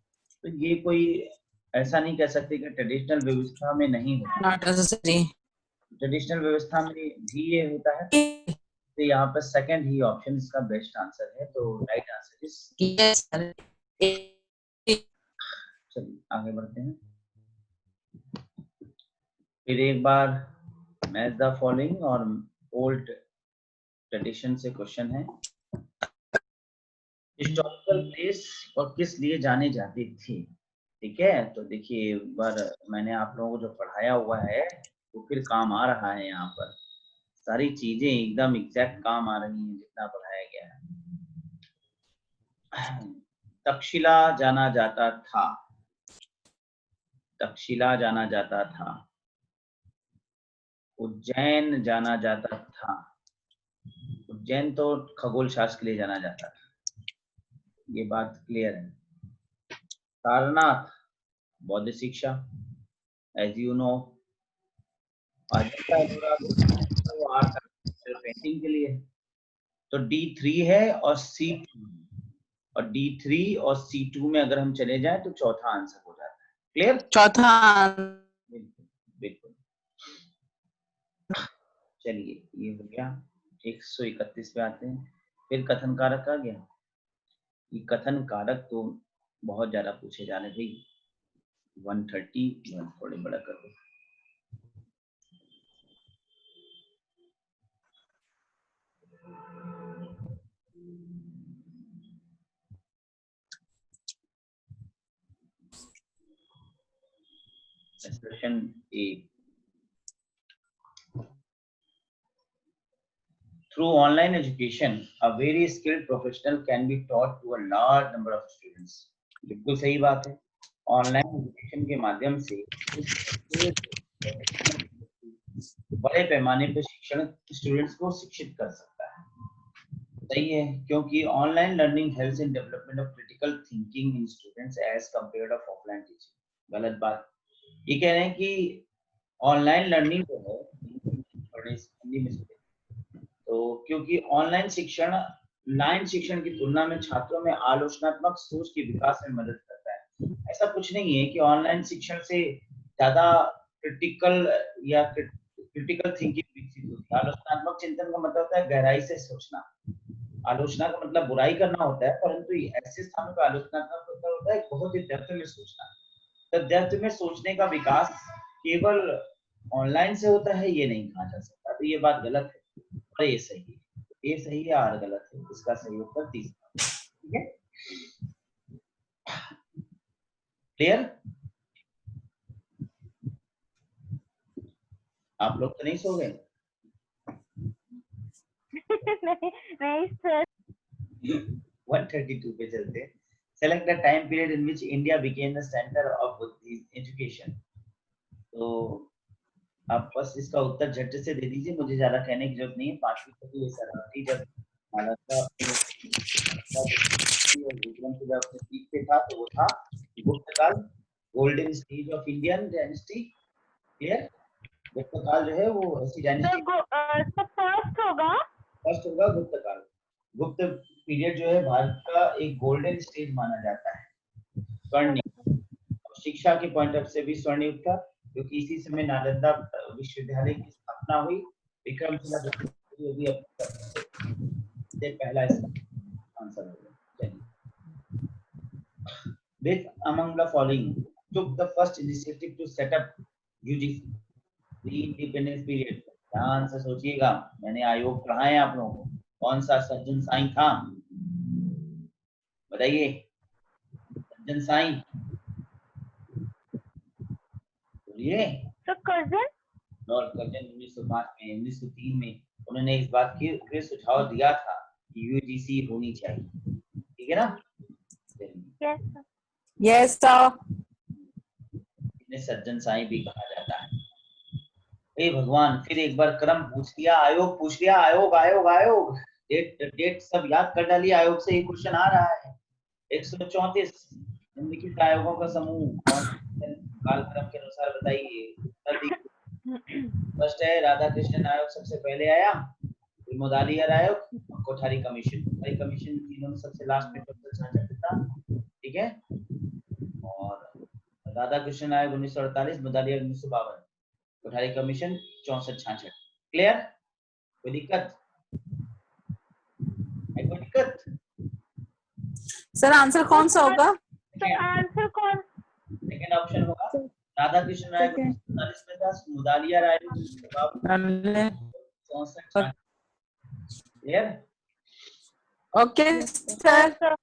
तो ये कोई ऐसा नहीं कह सकते कि ट्रेडिशनल व्यवस्था में नहीं होता, Not necessary. ट्रेडिशनल व्यवस्था में भी ये होता है। तो यहाँ पर सेकंड ही ऑप्शन इसका बेस्ट आंसर है। तो right answer is Yes, sir. A. चलिए आगे बढ़ते हैं। फिर एक बार मैच द फॉलोइंग और ओल्ड ट्रेडिशन से क्वेश्चन है। हिस्टोरिकल प्लेस और किस लिए जाने जाते थे? ठीक है, तो देखिए एक बार मैंने आप लोगों को जो पढ़ाया हुआ है वो फिर काम आ रहा है। यहाँ पर सारी चीजें एकदम एग्जैक्ट काम आ रही हैं जितना पढ़ाया गया है। तक्षशिला जाना जाता था, तक्षशिला जाना जाता था, उज्जैन जाना जाता था। उज्जैन तो खगोल शास्त्र के लिए जाना जाता था, ये बात क्लियर है। सारनाथ बौद्ध शिक्षा, एज यू नो। पेंटिंग के लिए। तो D3 है और C2, और D3 और C2 में अगर हम चले जाएं तो चौथा आंसर हो जाता है। क्लियर? चौथा। बिल्कुल बिल्कुल। चलिए ये हो गया। 131 पे आते हैं। फिर कथन कारक आ गया। ये कथन कारक तो बहुत ज्यादा पूछे जाने थे। 130 थोड़े बड़ा कर दो। Question A. Through online education, a very skilled professional can be taught to a large number of students. बिल्कुल सही बात है। ऑनलाइन एजुकेशन के माध्यम से बड़े पैमाने पर शिक्षण स्टूडेंट्स को शिक्षित कर सकता है। सही है, क्योंकि online learning helps in development of critical thinking in students as compared of offline teaching. गलत बात। ये कह रहे हैं कि ऑनलाइन लर्निंग जो है हिंदी में तो क्योंकि ऑनलाइन शिक्षण लाइन शिक्षण की तुलना में छात्रों में आलोचनात्मक सोच के विकास में मदद करता है। ऐसा कुछ नहीं है कि ऑनलाइन शिक्षण से ज्यादा क्रिटिकल थिंकिंग विकसित होती है। आलोचनात्मक चिंतन का मतलब होता है गहराई से सोचना। आलोचना का मतलब बुराई करना होता है, परंतु ऐसे स्थानों पर आलोचनात्मक मतलब होता है बहुत ही डेप्थ में सोचना। तो डेप्थ में सोचने का विकास केवल ऑनलाइन से होता है ये नहीं कहा जा सकता। तो ये बात गलत है और ये सही है। ये सही है और गलत है। इसका सही उत्तर तीसरा। ठीक है, क्लियर? आप लोग तो नहीं सो गए? नहीं सर। 132 पे चलते हैं। Select the time period in which India became the center of Buddhist education. तो आप बस इसका उत्तर झट से दे दीजिए, मुझे ज्यादा कहने की जरूरत नहीं है। 5वीं सदी शरारती जब नालंदा अपने पीक पे था तो वो था गुप्त काल, golden stage of Indian dynasty. Clear? गुप्त काल जो है वो ऐसी डायनेस्टी फर्स्ट होगा गुप्त काल। गुप्त पीरियड जो है भारत का एक गोल्डन स्टेज माना जाता है, स्वर्णिम। शिक्षा के पॉइंट ऑफ से भी स्वर्णिम था, क्योंकि इसी समय नालंदा विश्वविद्यालय की स्थापना हुई। विक्रमशिला भी से पहला आंसर होगा। Which among the following took the first initiative to set up UGC? The independence period. ध्यान से सोचिएगा, मैंने आयोग पढ़ाए हैं आप लोगों को। कौन सा सज्जन साई था? बताइए, सज्जन साई बोलिए। लॉर्ड कर्जन 1905 में 1903 में उन्होंने इस बात के सुझाव दिया था कि यूजीसी होनी चाहिए। ठीक है ना? Yes, sir. इन्हें सज्जन साई भी कहा जाता है। हे भगवान, फिर एक बार क्रम पूछ लिया, आयोग पूछ लिया, आयोग आयोग आयोग डेट सब याद कर डाली। आयोग से एक क्वेश्चन आ रहा है। 134 निम्नलिखित आयोगों का समूह कालक्रम के अनुसार बताइए। फर्स्ट है राधा कृष्णन आयोग, सबसे पहले आया। फिर मुदालियार आयोग और कोठारी कमीशन। कोठारी कमीशन तीनों में सबसे लास्ट में था। ठीक है, और राधा कृष्णन आयोग 1948, मुदालियार 1952, कोठारी कमीशन 64-66। क्लियर? कोई दिक्कत? कोई दिक्कत? सर आंसर कौन सा होगा? आंसर कौन? सेकंड ऑप्शन होगा राधा कृष्णन आयोग 1947 में था, मुदालियार आयोग 64-66। Clear? Okay sir.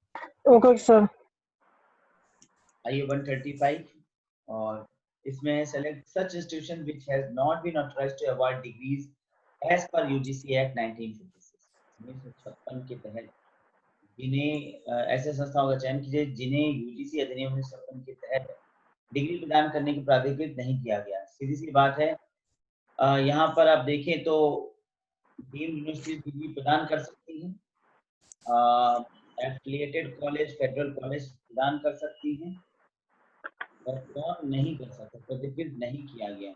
Okay sir. आइए 135 और इसमें select such institution which has not been authorized to award degrees as per UGC Act 1956। 1956 के तहत जिन्हें ऐसे संस्थाओं का चयन कीजिए जिन्हें यूजीसी अधिनियम 1956 के तहत डिग्री प्रदान करने की प्राधिकृत नहीं किया गया। सीधी सी बात है, यहाँ पर आप देखें तो डीम्ड यूनिवर्सिटी डिग्री प्रदान कर सकती है, एफिलिएटेड कॉलेज, फेडरल कॉलेज प्रदान कर सकती हैं, और कौन नहीं कर सकता, प्राधिकृत नहीं किया गया।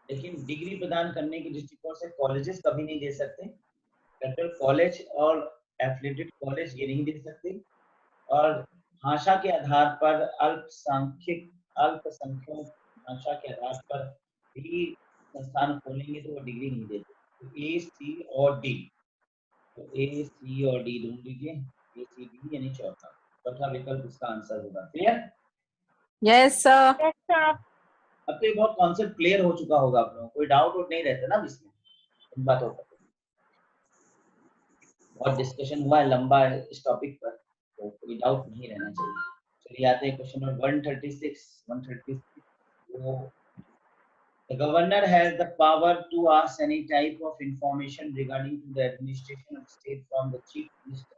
लेकिन डिग्री प्रदान करने के दृष्टिकोण से कॉलेजेस कभी नहीं दे सकते। फेडरल कॉलेज और एफिलिएटेड कॉलेज ये नहीं दे सकते, और भाषा के आधार पर अल्पसंख्यक भाषा के आधार पर भी संस्थान खोलेंगे तो वो डिग्री नहीं देते। तो ए, सी और डी, तो ए, सी और डी ढूंढ लीजिए। ए, सी, डी यानी चौथा विकल्प इसका आंसर होगा। क्लियर? Yes sir. अब तो ये बहुत कॉन्सेप्ट क्लियर हो चुका होगा आप लोगों को, कोई डाउट नहीं रहता ना इसमें इन बातों पर। बहुत डिस्कशन हुआ है लंबा इस टॉपिक पर, तो कोई डाउट नहीं रहना चाहिए। चलिए आते हैं क्वेश्चन नंबर 136। वो The governor has the power to ask any type of information regarding to the administration of state from the chief minister।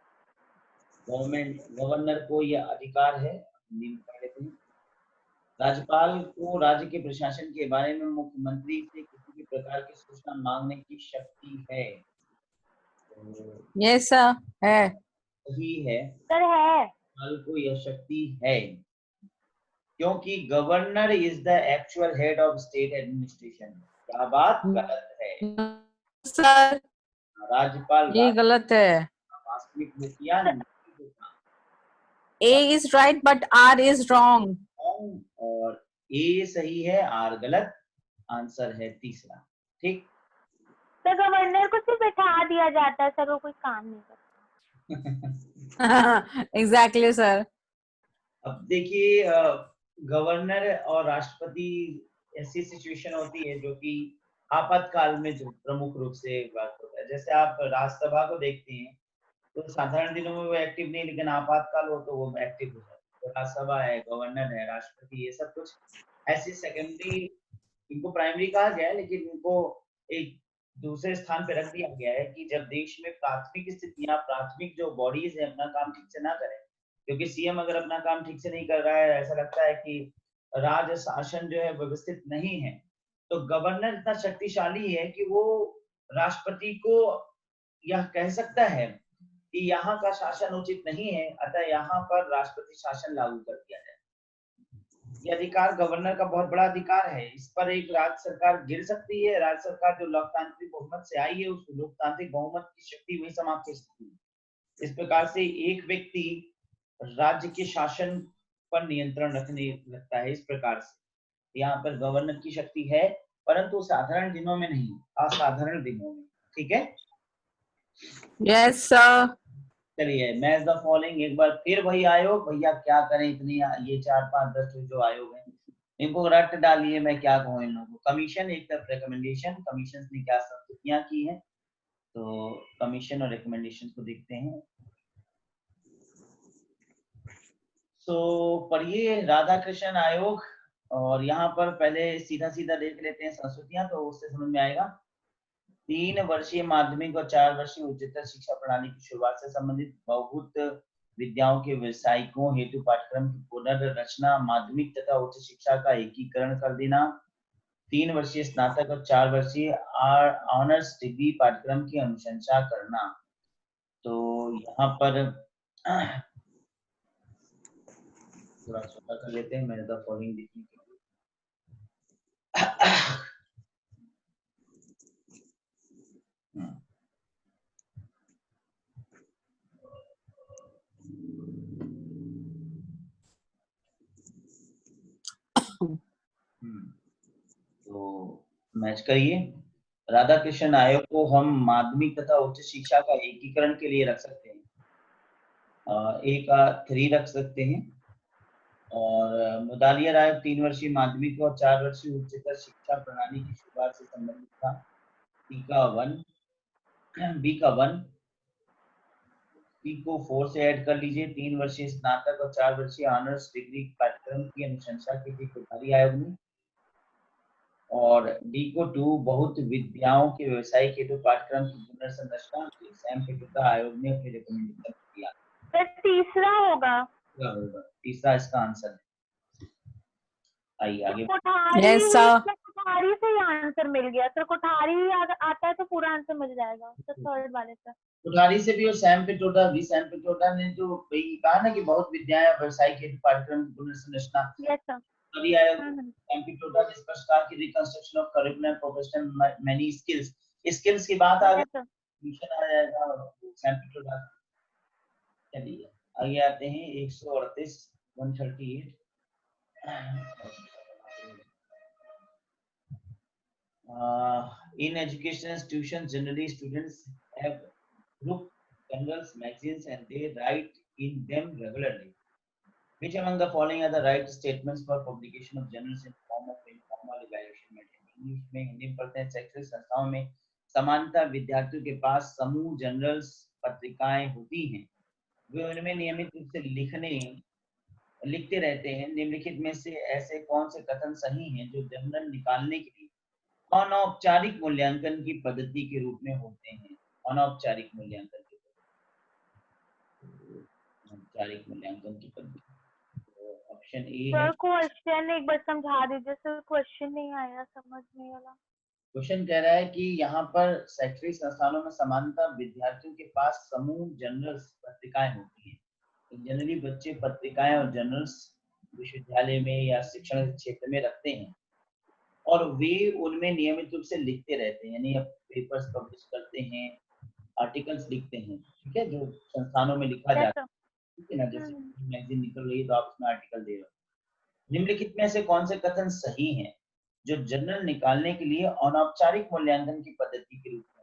Governor को यह अधिकार है, राज्यपाल को राज्य के प्रशासन के बारे में मुख्यमंत्री से किसी भी प्रकार की सूचना मांगने की शक्ति है। Yes, sir. है. सही है, सर है। कल को यह शक्ति है, क्योंकि governor is the actual head of state administration. क्या बात गलत है? सर राज्यपाल ये गलत है. वास्तविक मुखिया नहीं होता। A is right but R is wrong. और ए सही है, आर गलत। आंसर है तीसरा। ठीक। सर गवर्नर को सिर्फ बैठा दिया जाता है सर, वो कोई काम नहीं करता। Exactly, sir. अब देखिए, गवर्नर और राष्ट्रपति ऐसी सिचुएशन होती है जो कि आपातकाल में जो प्रमुख रूप से बात होता है। जैसे आप राज्यसभा को देखते हैं तो साधारण दिनों में वो एक्टिव नहीं, लेकिन आपातकाल हो तो वो एक्टिव हो जाता है। तो राज्यसभा है, गवर्नर है, राष्ट्रपति, ये सब कुछ ऐसी सेकेंडरी, इनको प्राइमरी कहा गया है, लेकिन इनको एक दूसरे स्थान पे रख दिया गया है कि जब देश में प्राथमिक स्थितियां, प्राथमिक जो बॉडीज है अपना काम ठीक से ना करें, क्योंकि सीएम अगर अपना काम ठीक से नहीं कर रहा है, ऐसा लगता है कि राज शासन जो है व्यवस्थित नहीं है, तो गवर्नर इतना शक्तिशाली है कि वो राष्ट्रपति को यह कह सकता है कि यहाँ का शासन उचित नहीं है, अतः यहाँ पर राष्ट्रपति शासन लागू कर दिया जाए। ये अधिकार गवर्नर का बहुत बड़ा अधिकार है। इस पर एक राज्य सरकार गिर सकती है। राज्य सरकार जो लोकतांत्रिक बहुमत से आई है, उस लोकतांत्रिक बहुमत की शक्ति वही समाप्त कर सकती है। इस प्रकार से एक व्यक्ति राज्य के शासन पर नियंत्रण रखने लगता है। इस प्रकार से यहाँ पर गवर्नर की शक्ति है, परंतु साधारण दिनों में नहीं, असाधारण दिनों में। ठीक है। Yes, sir. चलिए, मैच द फॉलोइंग एक बार फिर वही आयोग, भैया क्या करें, इतनी ये 4, 5, 10 जो आयोग हैं इनको रट डालिए। मैं क्या कहूँ इन लोगों को। कमीशन एक तरफ, रिकमेंडेशन। कमीशन ने क्या संस्तुतियां की हैं, तो कमीशन और रिकमेंडेशन को देखते हैं। तो पढ़िए राधा कृष्ण आयोग, और यहाँ पर पहले सीधा सीधा देख लेते हैं संस्तुतियां, तो उससे समझ में आएगा। 3 वर्षीय माध्यमिक और 4 वर्षीय उच्चतर शिक्षा प्रणाली की शुरुआत से संबंधित बहुभूत विद्याओं के व्यवसायिकों हेतु पाठ्यक्रम की पुनर्रचना, माध्यमिक तथा उच्च शिक्षा का एकीकरण कर देना, 3 वर्षीय स्नातक और 4 वर्षीय ऑनर्स डिग्री पाठ्यक्रम की अनुशंसा करना। तो यहाँ पर थोड़ा सा कर लेते हैं, मैं द फॉलोइंग देखने के लिए। तो मैच करिए। राधा कृष्ण आयोग को हम माध्यमिक तथा उच्च शिक्षा का एकीकरण के लिए रख सकते हैं, ए का 3 रख सकते हैं। और मुदालियर आयोग 3 वर्षीय माध्यमिक और 4 वर्षीय उच्चतर शिक्षा प्रणाली की शुरुआत से संबंधित था। बी का 1, सी को 4 से ऐड कर लीजिए। 3 वर्षीय स्नातक और 4 वर्षीय ऑनर्स डिग्री पाठ्यक्रम की अनुशंसा की थी कोठारी आयोग ने। और डी को 2, बहुत विद्याओं के व्यवसायिक हेतु पाठ्यक्रम की पुनर्संरचना, सैम पित्रोदा आयोग ने अपने रिकमेंडेशन दिया। सर तीसरा होगा। तीसरा इसका आंसर है। आइए आगे। Kothari, Yes, sir. कोठारी से ही आंसर मिल गया सर। कोठारी आता है तो पूरा आंसर मिल जाएगा सर, थर्ड वाले से। कोठारी से भी, और सैम पित्रोदा भी। सैम पित्रोदा ने जो कहा ना कि बहुत विद्याएं व्यवसायिक हेतु पाठ्यक्रम की पुनर्संरचना, यस सर। तभी आयोग सैम पित्रोदा ने स्पष्ट कहा कि reconstruction of curriculum professional many skills, skills की बात आ गई, मिशन आ जाएगा सैम पित्रोदा। चलिए आगे आते हैं। 138 138 in educational institutions generally students have group journals, magazines, and they write in them regularly. Which among the following are the right statements for publication of journals in form of informal evaluation method? English में, हिंदी में पढ़ते हैं। शैक्षणिक संस्थाओं में सामान्यतः विद्यार्थियों के पास समूह जर्नल्स पत्रिकाएं होती हैं, वे उनमें नियमित रूप से लिखते रहते हैं। निम्नलिखित में से ऐसे कौन से कथन सही हैं जो जर्नल निकालने के लिए अनौपचारिक मूल्यांकन की पद्धति के रूप में होते हैं? अनौपचारिक मूल्यांकन की पद्धति, औपचारिक मूल्यांकन की पद्धति। ऑप्शन ए है। सर क्वेश्चन एक बार समझा दीजिए सर, क्वेश्चन नहीं आया समझ में वाला। क्वेश्चन कह रहा है कि यहाँ पर शैक्षणिक संस्थानों में सामान्यतः विद्यार्थियों के पास समूह जर्नल्स पत्रिकाएं होती हैं। जनरली बच्चे पत्रिकाएं और जर्नल्स विश्वविद्यालय में या शिक्षण क्षेत्र में रखते हैं और वे उनमें नियमित रूप से लिखते रहते हैं, यानी पेपर्स पब्लिश करते हैं, आर्टिकल्स लिखते हैं, ठीक है, जो संस्थानों में लिखा जाता है, ठीक है ना। जैसे मैगजीन निकल रही है तो आप उसमें आर्टिकल दे रहे हो। निम्नलिखित में से कौन से कथन सही हैं जो जर्नल निकालने के लिए अनौपचारिक मूल्यांकन की पद्धति के रूप में?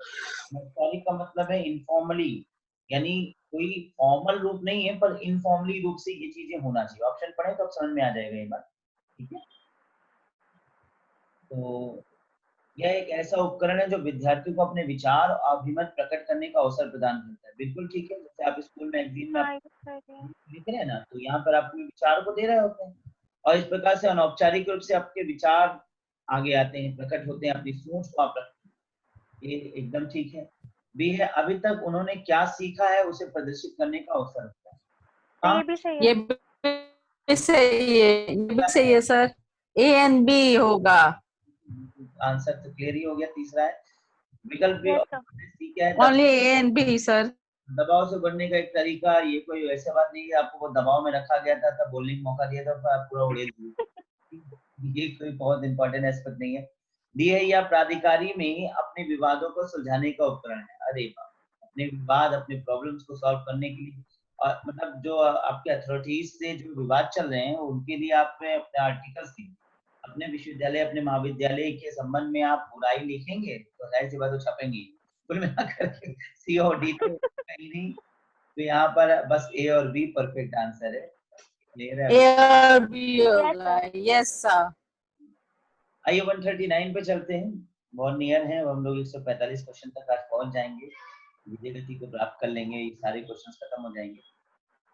अनौपचारिक का मतलब है इनफॉर्मली, यानी कोई फॉर्मल रूप नहीं है पर इनफॉर्मली रूप से ये चीजें होना चाहिए। ऑप्शन पढ़े तो अब समझ में आ जाएगा ये बात, ठीक है। तो यह एक ऐसा उपकरण है जो विद्यार्थियों को अपने विचार और अभिमत प्रकट करने का अवसर प्रदान करता है। बिल्कुल ठीक है, जैसे आप स्कूल में एग्जाम में लिख रहे हैं ना, तो यहाँ पर आप अपने विचार को दे रहे होते हैं और इस प्रकार से अनौपचारिक रूप से आपके विचार आगे आते हैं, प्रकट होते हैं, अपनी सोच को आप रखते हैं। ये एकदम ठीक है। बी है, अभी तक उन्होंने क्या सीखा है उसे प्रदर्शित करने का अवसर होता है। हाँ, ये भी सही है, ये भी सही है सर। ए एंड बी होगा। आंसर तो क्लियर ही हो गया। तीसरा है विकल्प बी, सी क्या है? Only A and B sir. दबाव से बढ़ने का एक तरीका। ये कोई ऐसा बात नहीं है आपको वो दबाव में रखा गया था तब बोलने का मौका दिया था तो आप पूरा उड़ेल दिए। ये कोई बहुत इंपॉर्टेंट एस्पेक्ट नहीं है। दी है या प्राधिकारी में अपने विवादों को सुलझाने का उपकरण है। अरे बाप, अपने विवाद, अपने प्रॉब्लम्स को सॉल्व करने के लिए, और मतलब जो आपके अथॉरिटीज से जो विवाद चल रहे हैं उनके लिए आप अपने आर्टिकल्स लिखें। अपने विश्वविद्यालय, अपने महाविद्यालय के संबंध में आप बुराई लिखेंगे तो जाहिर सी बात वो छपेंगी। कुल मिलाकर के सी और डी तो कहीं नहीं, तो यहाँ पर बस ए और बी परफेक्ट आंसर है। क्लियर है? ए और बी होगा। Yes sir. आइए 139 पे चलते हैं, बहुत नियर है। हम लोग 145 क्वेश्चन तक आज पहुंच जाएंगे, विजय गति को प्राप्त कर लेंगे, ये सारे क्वेश्चंस खत्म हो जाएंगे।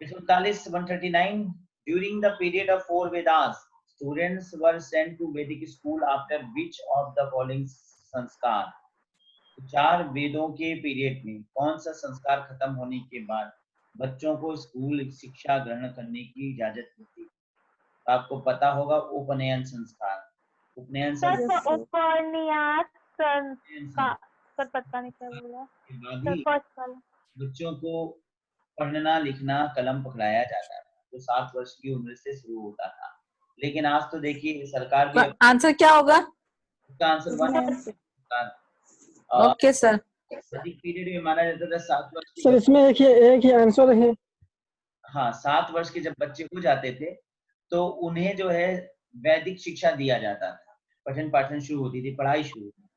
139 during the period of 4 Vedas students were sent to Vedic school after which of the following sanskar? 4 वेदों के पीरियड में कौन सा संस्कार खत्म होने के बाद बच्चों को स्कूल शिक्षा ग्रहण करने की इजाजत मिलती? तो आपको पता होगा उपनयन संस्कार। उपनयन संस्कार सर पता नहीं क्या बोला के बाद सर, ही फर्स्ट वाला। बच्चों को पढ़ना लिखना कलम पकड़ाया जाता था, जो 7 वर्ष की उम्र से शुरू होता था। लेकिन आज तो देखिए सरकार भी आंसर क्या होगा? उसका आंसर 1 ओके सर। वैदिक पीरियड में माना जाता था 7 वर्ष की। सर इसमें एक ही आंसर है। हाँ, 7 वर्ष के जब बच्चे हो जाते थे तो उन्हें जो है वैदिक शिक्षा दिया जाता था, पठन पाठन शुरू होती थी, पढ़ाई शुरू होती थी।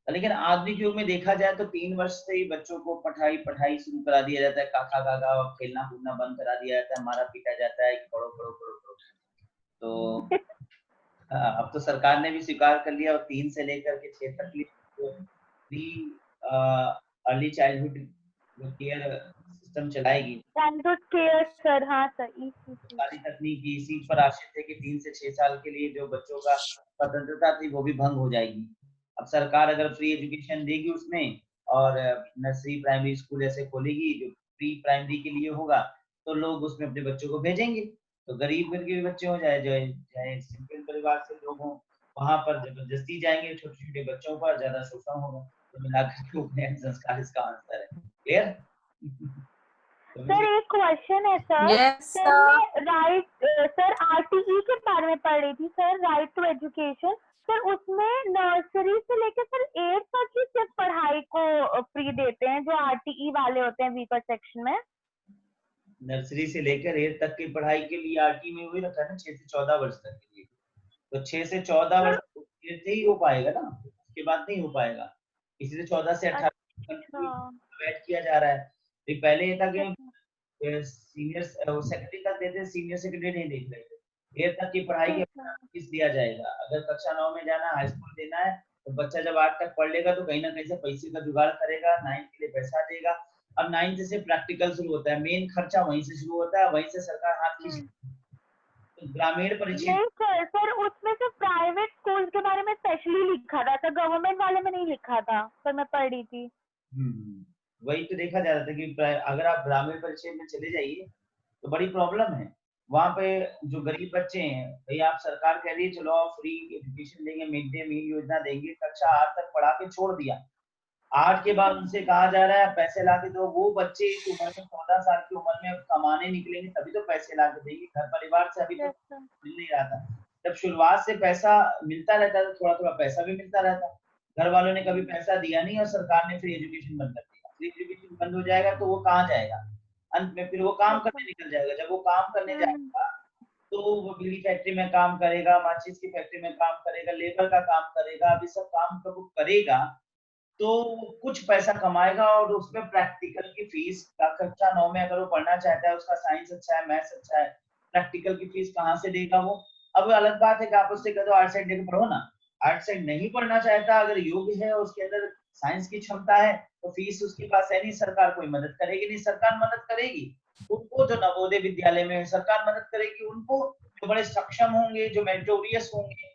लेकिन आधुनिक युग में देखा जाए तो 3 वर्ष से ही बच्चों को पढ़ाई शुरू करा दिया जाता है। काका काका खेलना कूदना बंद करा दिया जाता है, मारा पीटा जाता है कि पढ़ो पढ़ो पढ़ो पढ़ो। तो अब तो सरकार ने भी स्वीकार कर लिया और 3 से लेकर के 6 तक pre early childhood care system चलाएगी। चाइल्डहुड केयर सर, हाँ सर। सरकारी तकनीकी इसी पर आश्रित है कि 3 से 6 साल के लिए जो बच्चों का स्वतंत्रता थी वो भी भंग हो जाएगी। अब सरकार अगर फ्री एजुकेशन देगी उसमें और नर्सरी प्राइमरी स्कूल ऐसे खोलेगी जो प्री प्राइमरी के लिए होगा, तो लोग उसमें अपने बच्चों को भेजेंगे। तो गरीब घर के भी बच्चे हो चाहे सिंपल परिवार से लोग हों, वहां पर जबरदस्ती जाएंगे छोटे छोटे बच्चों पर, ज्यादा शोषण होगा। तो मिलाकर के उपनयन संस्कार इसका आंसर है। क्लियर? सर एक क्वेश्चन है सर। Yes, सर मैं राइट सर आरटीई के बारे में पढ़ रही थी सर, राइट टू एजुकेशन। सर उसमें नर्सरी से लेकर सर 8 तक ही सिर्फ पढ़ाई को फ्री देते हैं जो आरटीई वाले होते हैं वीकर सेक्शन में। नर्सरी से लेकर 8 तक की पढ़ाई के लिए आरटी में वही रखा है ना, 6 से 14 वर्ष तक के लिए। तो 6 से 14 वर्ष से ही हो पाएगा ना, उसके बाद नहीं हो पाएगा। इसलिए 14 से 18 ऐड किया जा रहा है। तो पहले ये था कि सीनियर सेकेंडरी तक देते, सीनियर सेकेंडरी नहीं देते थे। 8 तक की पढ़ाई के फीस दिया जाएगा। अगर कक्षा 9 में जाना, हाई स्कूल देना है, तो बच्चा जब 8 तक पढ़ लेगा तो कहीं ना कहीं से पैसे का जुगाड़ करेगा, 9 के लिए पैसा देगा। अब 9 से प्रैक्टिकल शुरू होता है, मेन खर्चा वहीं से शुरू होता है, वहीं से सरकार हाथ खींच। तो ग्रामीण परिक्षेत्र सर उसमें से प्राइवेट स्कूल के बारे में स्पेशली लिखा था, गवर्नमेंट वाले में नहीं लिखा था सर, मैं पढ़ रही थी। वही तो देखा जा रहा था कि अगर आप ग्रामीण परिक्षेत्र में चले जाइए तो बड़ी प्रॉब्लम है। वहां पे जो गरीब बच्चे हैं, भाई आप सरकार कह रही है चलो आप फ्री एजुकेशन देंगे, मिड डे मील योजना देंगे, कक्षा 8 तक पढ़ा के छोड़ दिया, 8 के बाद उनसे कहा जा रहा है पैसे ला के दो। वो बच्चे इस उम्र में 14 साल की उम्र में कमाने निकलेंगे तभी तो पैसे ला के देंगे, घर परिवार से अभी तो यस सर। मिल नहीं रहा था। जब शुरुआत से पैसा मिलता रहता है तो थोड़ा थोड़ा पैसा भी मिलता रहता है, घर वालों ने कभी पैसा दिया नहीं और सरकार ने फ्री एजुकेशन बंद कर दिया। फ्री एजुकेशन बंद हो जाएगा तो वो कहाँ जाएगा, अंत में फिर वो काम करने निकल जाएगा। जब वो काम करने जाएगा तो वो बिजली फैक्ट्री में काम करेगा, माचिस की फैक्ट्री में काम करेगा, लेबर का काम करेगा, अभी सब काम जब वो करेगा तो कुछ पैसा कमाएगा और उसमें प्रैक्टिकल की फीस, कक्षा 9 में अगर वो पढ़ना चाहता है, उसका साइंस अच्छा है, मैथ्स अच्छा है, प्रैक्टिकल की फीस कहाँ से देगा वो। अब अलग बात है कि आप उससे कह दो आर्ट साइड लेके पढ़ो ना, आर्ट साइड नहीं पढ़ना चाहता, अगर योग्य है उसके अंदर साइंस की क्षमता है तो फीस उसके पास है नहीं, सरकार कोई मदद करेगी नहीं। सरकार मदद करेगी उनको जो नवोदय विद्यालय में है, सरकार मदद करेगी उनको जो बड़े सक्षम होंगे, जो मेरिटोरियस होंगे।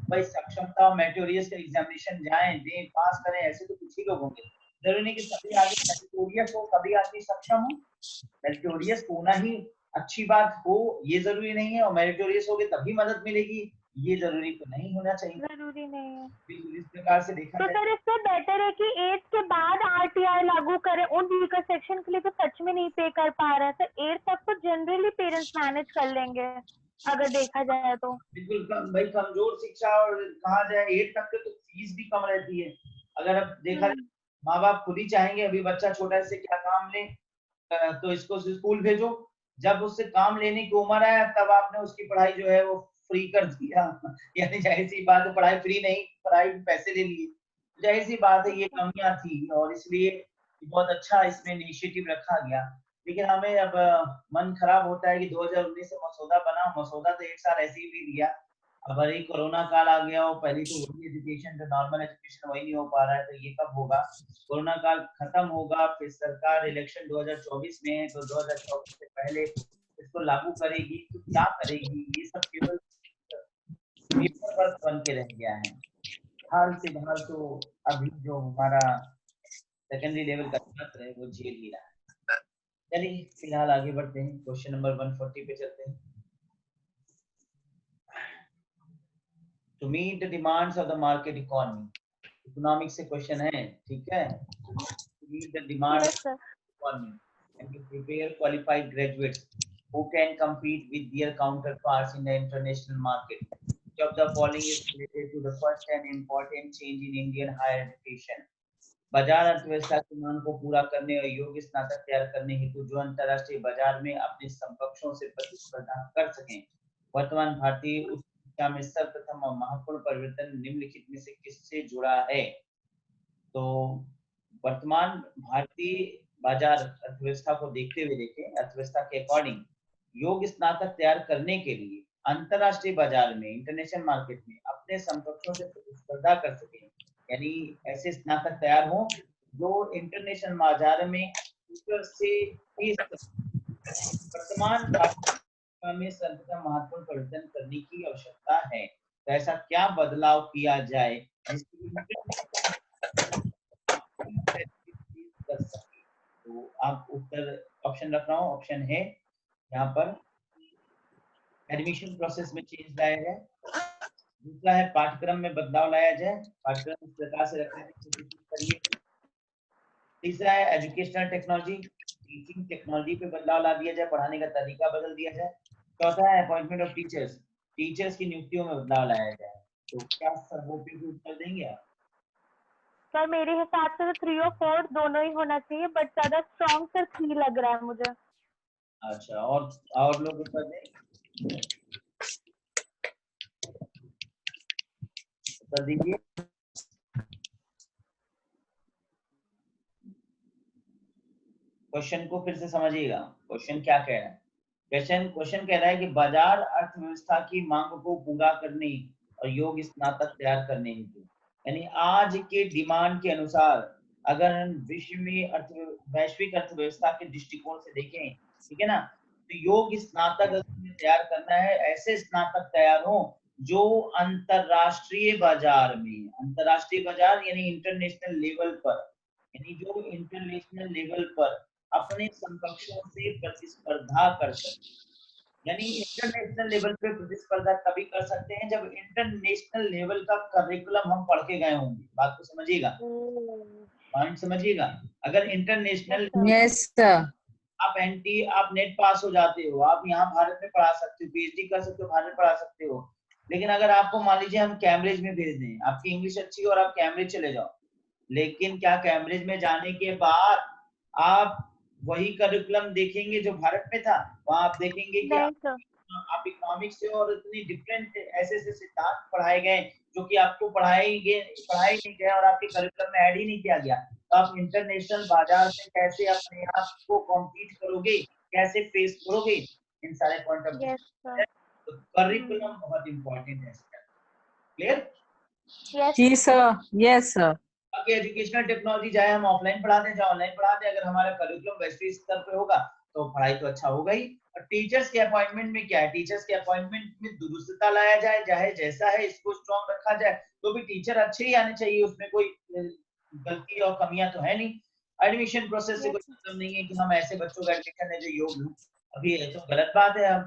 भाई सक्षमता और मेरिटोरियस का एग्जामिनेशन जाएं, दें, पास करें, ऐसे तो कुछ ही लोग होंगे। जरूरी नहीं कि सभी आदमी मेरिटोरियस हो, सभी आदमी सक्षम हो। मेरिटोरियस होना ही अच्छी बात हो ये जरूरी नहीं है, और मेरिटोरियस होगे तभी मदद मिलेगी ये जरूरी तो नहीं होना चाहिए। जरूरी नहीं है। बिल्कुल इस प्रकार से देखा तो जाए सर इससे बेटर है कि 8 के बाद आरटीआई लागू करें उन वीकर सेक्शन के लिए जो सच में नहीं पे कर पा रहा है। सर 8 तक तो जनरली पेरेंट्स मैनेज कर लेंगे अगर देखा जाए तो। बिल्कुल भाई कमजोर शिक्षा और कहा जाए 8 तक के तो फीस भी कम रहती है। अगर अब देखा जाए माँ बाप खुद ही चाहेंगे अभी बच्चा छोटा है इससे क्या काम ले, तो इसको स्कूल भेजो। जब उससे काम लेने की उम्र है तब आपने उसकी पढ़ाई जो है वो फ्री कर दिया यानी जाहिर सी बात है पढ़ाई फ्री नहीं, पढ़ाई पैसे ले लिए। जाहिर सी बात है ये कमियां थी और इसलिए बहुत अच्छा इसमें इनिशिएटिव रखा गया। लेकिन हमें अब मन खराब होता है कि 2019 से मसौदा बना, मसौदा तो 1 साल ऐसे ही भी दिया। अब अरे कोरोना काल आ गया और पहली तो वही एजुकेशन जो नॉर्मल एजुकेशन वही नहीं हो पा रहा है, तो ये कब होगा। कोरोना काल खत्म होगा, फिर सरकार इलेक्शन 2024 में है तो 2024 से पहले इसको लागू करेगी तो क्या करेगी, ये सब केवल पेपर वर्क बन के रह गया है। हाल फिलहाल तो अभी जो हमारा सेकेंडरी लेवल का छात्र है वो झेल ही रहा है। चलिए फिलहाल आगे बढ़ते हैं, क्वेश्चन नंबर 140 पे चलते हैं। To meet the demands of the market economy, economics से क्वेश्चन है, ठीक है। To meet the demand Yes, of sir. the economy and to prepare qualified graduates who can compete with their counterparts in the international market. Which of the following is related to the first and important change in Indian higher education? बाजार अर्थव्यवस्था की मांग को पूरा करने और योग्य स्नातक तैयार करने हेतु जो अंतरराष्ट्रीय बाजार में अपने समकक्षों से प्रतिस्पर्धा कर सकें, वर्तमान भारतीय उच्च शिक्षा में सर्वप्रथम और महत्वपूर्ण परिवर्तन निम्नलिखित में से किससे जुड़ा है। तो वर्तमान भारतीय बाजार अर्थव्यवस्था को देखते हुए देखें, अर्थव्यवस्था के अकॉर्डिंग योग्य स्नातक तैयार करने के लिए अंतरराष्ट्रीय बाजार में, इंटरनेशनल मार्केट में अपने समकक्षों से प्रतिस्पर्धा कर सके, यानी ऐसे स्नातक तैयार हों जो इंटरनेशनल बाजार में से वर्तमान में सर्वप्रथम महत्वपूर्ण परिवर्तन करने की आवश्यकता है। तो ऐसा क्या बदलाव किया जाए जिससे कर सके। तो आप उत्तर ऑप्शन रख रहा हूँ, ऑप्शन है यहाँ पर एडमिशन प्रोसेस में चेंज लाया जाए, दूसरा है पाठ्यक्रम में बदलाव लाया जाए, पाठ्यक्रम इस प्रकार से रखने की कोशिश करिए, तीसरा है एजुकेशनल टेक्नोलॉजी, टीचिंग टेक्नोलॉजी पे बदलाव ला दिया जाए, पढ़ाने का तरीका बदल दिया जाए, चौथा है अपॉइंटमेंट ऑफ टीचर्स, टीचर्स की नियुक्तियों में बदलाव लाया जाए। तो क्या सब उत्तर देंगे आप? सर मेरे हिसाब से तो 3 और 4 दोनों ही होना चाहिए, बट ज्यादा स्ट्रॉन्ग सर 3 लग रहा है मुझे। अच्छा, और लोग उत्तर दें, उत्तर दीजिए। क्वेश्चन को फिर से समझिएगा, क्वेश्चन क्या कह रहा है। क्वेश्चन कह रहा है कि बाजार अर्थव्यवस्था की मांग को पूरा करने और योग्य स्नातक तैयार करने हेतु, यानी आज के डिमांड के अनुसार अगर विश्व में वैश्विक अर्थव्यवस्था के दृष्टिकोण से देखें, ठीक है ना, तो योग्य स्नातक तैयार करना है, ऐसे स्नातक तैयार हो जो अंतरराष्ट्रीय बाजार में, अंतरराष्ट्रीय बाजार यानी इंटरनेशनल लेवल पर, यानी जो इंटरनेशनल लेवल पर अपने समकक्षों से प्रतिस्पर्धा कर सके, यानी इंटरनेशनल लेवल पे प्रतिस्पर्धा तभी कर सकते हैं जब इंटरनेशनल लेवल का करिकुलम हम पढ़ के गए होंगे। बात को समझिएगा, पॉइंट समझिएगा। अगर इंटरनेशनल Yes, sir. आप नेट पास हो जाते हो, आप यहाँ भारत में पढ़ा सकते हो, पीएचडी कर सकते हो, भारत में पढ़ा सकते हो। लेकिन अगर आपको मान लीजिए हम कैम्ब्रिज में भेज दें, आपकी इंग्लिश अच्छी है और आप कैम्ब्रिज चले जाओ, लेकिन क्या कैम्ब्रिज में जाने के बाद आप वही करिकुलम देखेंगे जो भारत में था? वहां आप देखेंगे कि नहीं सर, आप इकोनॉमिक्स से और इतनी डिफरेंट ऐसे ऐसे सिद्धांत पढ़ाए गए जो कि आपको पढ़ाई नहीं गए और आपके करिकुलम में ऐड ही नहीं किया गया। तो आप इंटरनेशनल बाजार से कैसे अपने आप को कॉम्पीट करोगे, कैसे फेस करोगे, इन सारे point of yes view. Sir, तो करिकुलम बहुत इंपॉर्टेंट है। क्लियर? यस जी sir. Yes, sir. बाकी एजुकेशनल टेक्नोलॉजी चाहे हम ऑफलाइन पढ़ाते हैं चाहे ऑनलाइन पढ़ाते हैं, अगर हमारा करिकुलम वैश्विक स्तर पे होगा तो पढ़ाई तो अच्छा होगा ही। और टीचर्स के अपॉइंटमेंट में क्या है, टीचर्स के अपॉइंटमेंट में दुरुस्तता लाया जाए, चाहे जैसा है इसको स्ट्रॉन्ग रखा जाए, तो भी टीचर अच्छे ही आने चाहिए, उसमें कोई गलती और कमियां तो है नहीं। एडमिशन प्रोसेस से कोई मतलब नहीं है कि हम ऐसे बच्चों का एडमिशन है जो योग्य हो, अभी ये तो गलत बात है। हम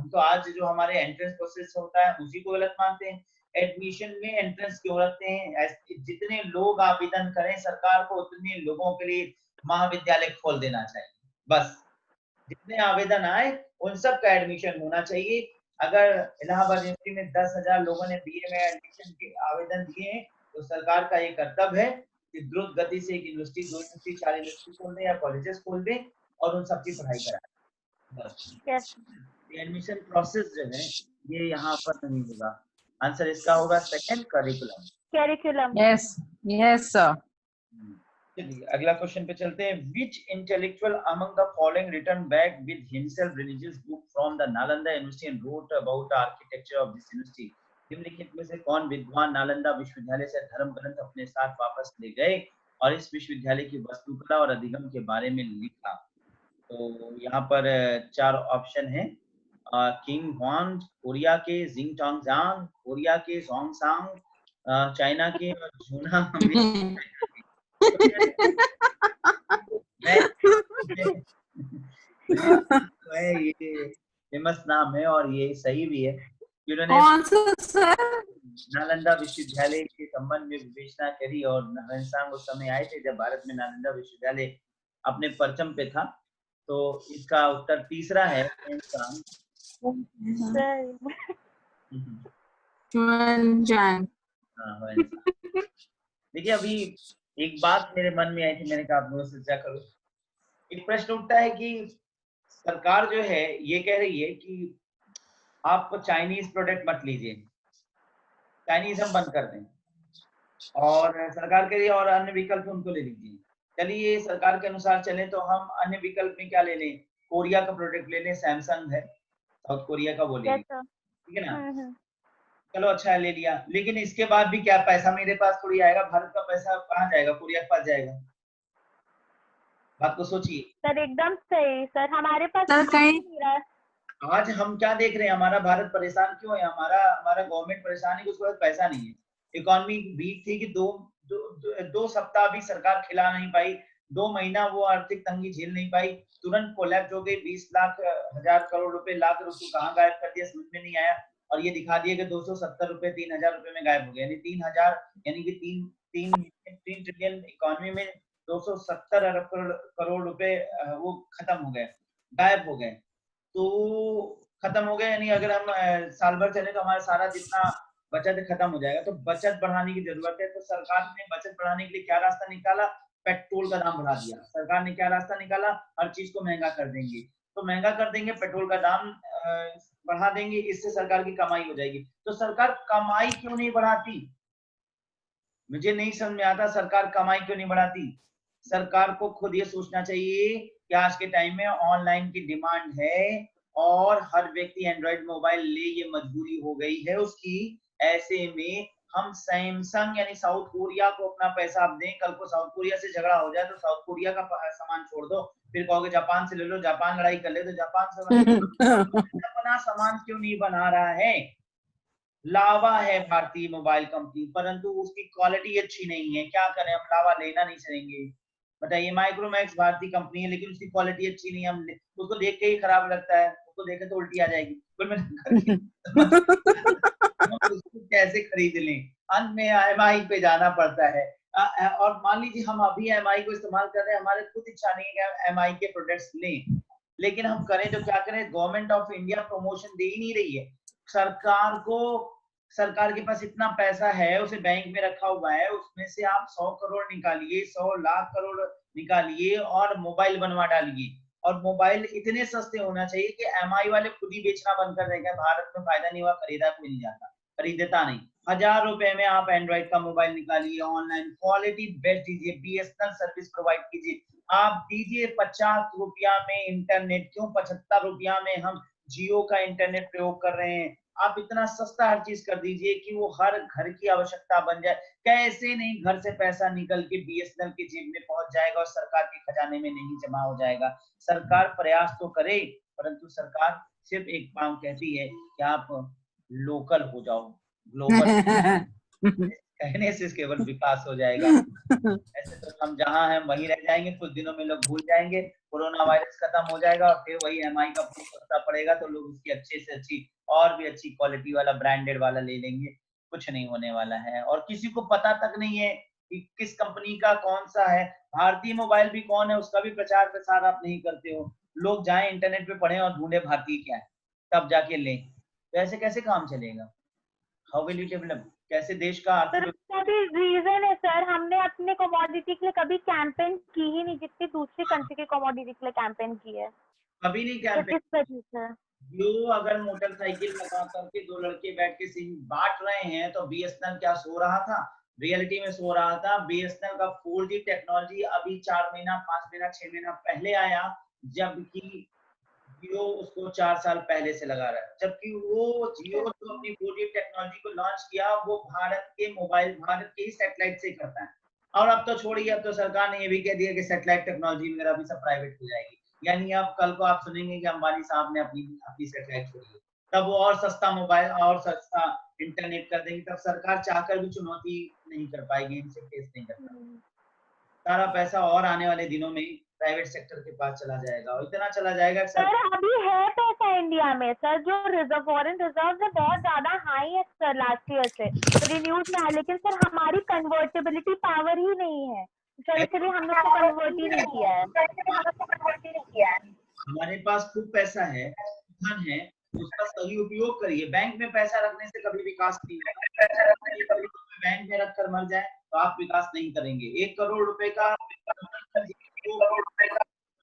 तो आज जो हमारे एंट्रेंस प्रोसेस होता है उसी को गलत मानते हैं। एडमिशन में एंट्रेंस क्यों रखते हैं? जितने लोग आवेदन करें सरकार को उतने लोगों के लिए महाविद्यालय खोल देना चाहिए। बस जितने आवेदन आए उन सब का एडमिशन होना चाहिए। अगर इलाहाबाद यूनिवर्सिटी में 10,000 लोगों ने बीए में एडमिशन के आवेदन दिए हैं तो सरकार का ये कर्तव्य है कि द्रुत गति से एक यूनिवर्सिटी, 2 यूनिवर्सिटी, 4 यूनिवर्सिटी खोल दे या कॉलेजेस खोल दे और उन सबकी पढ़ाई कराए। बस यस एडमिशन प्रोसेस जो है ये यहाँ पर नहीं होगा। आंसर इसका होगा second, curriculum. Curriculum. Yes. Yes, sir. चलिए अगला क्वेश्चन पे चलते हैं। Which intellectual among the following returned back with himself religious book from the Nalanda University and wrote about the architecture of this university? निम्नलिखित में से कौन विद्वान नालंदा विश्वविद्यालय से धर्म ग्रंथ अपने साथ वापस ले गए और इस विश्वविद्यालय की वास्तुकला और अधिगम के बारे में लिखा? तो यहाँ पर 4 ऑप्शन है। किंग हुआन, कोरिया के जिंग टोंगजांग, कोरिया के जोंगसांग, चाइना के झूना ये फेमस नाम है और ये सही भी है। इन्होंने कौन सा sir? नालंदा विश्वविद्यालय के संबंध में विवेचना करी और नारायण उस समय आए थे जब भारत में नालंदा विश्वविद्यालय अपने परचम पे था। तो इसका उत्तर तीसरा है। Sir Chuanjiang. हाँ, देखिए अभी एक बात मेरे मन में आई थी, मैंने कहा आप लोगों से चर्चा करूं। एक प्रश्न उठता है कि सरकार जो है ये कह रही है कि आप चाइनीज प्रोडक्ट मत लीजिए, चाइनीज हम बंद कर दें, और सरकार कह रही है और अन्य विकल्प उनको ले लीजिए। चलिए सरकार के अनुसार चले तो हम अन्य विकल्प में क्या ले लें? कोरिया का प्रोडक्ट ले लें, सैमसंग है साउथ कोरिया का, वो ले लें, यस सर। ठीक है ना? चलो अच्छा है, ले लिया। लेकिन इसके बाद भी क्या पैसा मेरे पास थोड़ी आएगा, भारत का पैसा कहाँ जाएगा? कोरिया के पास जाएगा। बात को सोचिए। सर एकदम सही सर, हमारे पास सर कहीं नहीं रहा। आज हम क्या देख रहे हैं, हमारा भारत परेशान क्यों है? हमारा गवर्नमेंट परेशान है कि उसके पास पैसा नहीं है। इकोनॉमी वीक थी कि दो सप्ताह भी सरकार खिला नहीं पाई, 2 महीना वो आर्थिक तंगी झेल नहीं पाई, तुरंत कोलैप्स हो गई। 20 लाख हजार करोड़ रुपए लाख उसको कहाँ गायब कर दिया समझ में नहीं आया, और ये दिखा दिया कि 270 रुपए 3,000 रुपए में गायब हो गया। यानी 3,000 यानी कि 3 ट्रिलियन इकोनॉमी में 270 अरब करोड़ रुपए वो खत्म हो गए, गायब हो गए। तो खत्म हो गए, यानी अगर हम साल भर चले तो हमारा सारा जितना बचत खत्म हो जाएगा। तो बचत बढ़ाने की जरूरत है। तो सरकार ने बचत बढ़ाने के लिए क्या रास्ता निकाला? पेट्रोल का दाम बढ़ा दिया। सरकार ने क्या रास्ता निकाला? हर चीज को महंगा कर देंगे। तो महंगा कर देंगे, पेट्रोल का दाम बढ़ा देंगे, इससे सरकार की कमाई हो जाएगी। तो सरकार कमाई क्यों नहीं बढ़ाती? मुझे नहीं समझ में आता सरकार कमाई क्यों नहीं बढ़ाती। सरकार को खुद ये सोचना चाहिए कि आज के टाइम में ऑनलाइन की डिमांड है और हर व्यक्ति एंड्रॉइड मोबाइल ले, ये मजबूरी हो गई है उसकी। ऐसे में हम सैमसंग यानी साउथ कोरिया को अपना पैसा आप दें, कल को साउथ कोरिया से झगड़ा हो जाए तो साउथ कोरिया का सामान छोड़ दो, फिर कहोगे जापान से ले लो, जापान लड़ाई कर ले तो जापान से अपना सामान क्यों नहीं बना रहा है? लावा है भारतीय मोबाइल कंपनी, परंतु उसकी क्वालिटी अच्छी नहीं है। क्या करें, हम लावा लेना नहीं चाहेंगे? बताइए। माइक्रोमैक्स भारतीय कंपनी है लेकिन उसकी क्वालिटी अच्छी नहीं है, हम उसको देख के ही खराब लगता है, उसको देखे तो उल्टी आ जाएगी कुल मिलाकर हम उसको कैसे खरीद लें, अंत में एमआई पे जाना पड़ता है। और मान लीजिए हम अभी एमआई को इस्तेमाल कर रहे हैं, हमारे खुद इच्छा नहीं है कि एमआई के प्रोडक्ट्स लें, लेकिन हम करें तो क्या करें, गवर्नमेंट ऑफ इंडिया प्रमोशन दे ही नहीं रही है। सरकार के पास इतना पैसा है, उसे बैंक में रखा हुआ है, उसमें से आप 100 करोड़ निकालिए, 100 लाख करोड़ निकालिए और मोबाइल बनवा डालिए, और मोबाइल इतने सस्ते होना चाहिए कि एमआई वाले खुद ही बेचना बंद कर देंगे। भारत में फायदा नहीं हुआ, खरीदा कोई नहीं जाता, खरीदता नहीं। 1000 रुपए में आप एंड्रॉइड का मोबाइल निकालिए, ऑनलाइन क्वालिटी बेस्ट दीजिए, बीएसएनएल सर्विस प्रोवाइड कीजिए, आप दीजिए 50 रुपया में इंटरनेट, क्यों 75 रुपया में हम जियो का इंटरनेट प्रयोग कर रहे हैं। आप इतना सस्ता हर चीज कर दीजिए कि वो हर घर की आवश्यकता बन जाए। कैसे नहीं, घर से पैसा निकल के बीएसएनएल के जेब में पहुंच जाएगा और सरकार के खजाने में नहीं जमा हो जाएगा। सरकार प्रयास तो करे, परंतु सरकार सिर्फ एक काम कहती है कि आप लोकल हो जाओ, ग्लोबल कहने से केवल विकास हो जाएगा। ऐसे तो हम जहाँ हैं वहीं रह जाएंगे, कुछ दिनों में लोग भूल जाएंगे, कोरोना वायरस खत्म हो जाएगा और फिर वही एमआई का फोन सस्ता पड़ेगा तो लोग उसकी अच्छे से अच्छी और भी अच्छी क्वालिटी वाला ब्रांडेड वाला ले लेंगे। कुछ नहीं होने वाला है, और किसी को पता तक नहीं है कि किस कंपनी का कौन सा है। भारतीय मोबाइल भी कौन है उसका भी प्रचार प्रसार आप नहीं करते हो। लोग जाएं इंटरनेट पे पढ़ें और ढूंढे भारतीय क्या है, तब जाके लें। तो ऐसे कैसे काम चलेगा? How will you develop? कैसे देश का सर उसका भी रीजन है सर, हमने अपने कमोडिटी के लिए कभी कैंपेन की ही नहीं जितनी दूसरी कंट्री के कमोडिटी के लिए कैंपेन की है। कभी नहीं तो कैंपेन। किस वजह से? जो अगर मोटरसाइकिल लगा करके दो लड़के बैठ के सिम बांट रहे हैं तो बीएसएनएल क्या सो रहा था? रियलिटी में सो रहा था। बीएसएनएल का 4G टेक्नोलॉजी अभी 4 महीना 5 महीना 6 महीना पहले आया, जबकि जियो उसको 4 साल पहले से लगा रहा है। जबकि वो जियो जो अपनी 4G टेक्नोलॉजी को लॉन्च किया वो भारत के मोबाइल, भारत के ही सैटेलाइट से करता है। और अब तो छोड़िए, अब तो सरकार ने ये भी कह दिया कि सैटेलाइट टेक्नोलॉजी वगैरह भी सब प्राइवेट हो जाएगी। यानी अब कल को आप सुनेंगे कि अंबानी साहब ने अपनी सैटेलाइट छोड़ी है, तब वो और सस्ता मोबाइल और सस्ता इंटरनेट कर देंगे, तब सरकार चाहकर भी चुनौती नहीं कर पाएगी, इनसे फेस नहीं कर पाएगी। सारा पैसा और आने वाले दिनों में प्राइवेट सेक्टर के पास चला जाएगा, और इतना चला जाएगा कि सर अभी है पैसा इंडिया में सर, जो रिजर्व फॉरेन रिजर्व है बहुत ज्यादा हाई है सर लास्ट ईयर से, तो न्यूज में है, लेकिन सर हमारी कन्वर्टेबिलिटी पावर ही नहीं है सर, इसलिए हमने उसको कन्वर्ट ही नहीं किया है। हमारे पास खूब पैसा है, धन है, उसका सही उपयोग करिए। बैंक में पैसा रखने से कभी विकास नहीं होगा। बैंक में रखकर मर जाए तो आप विकास नहीं करेंगे। 1 करोड़ रुपए का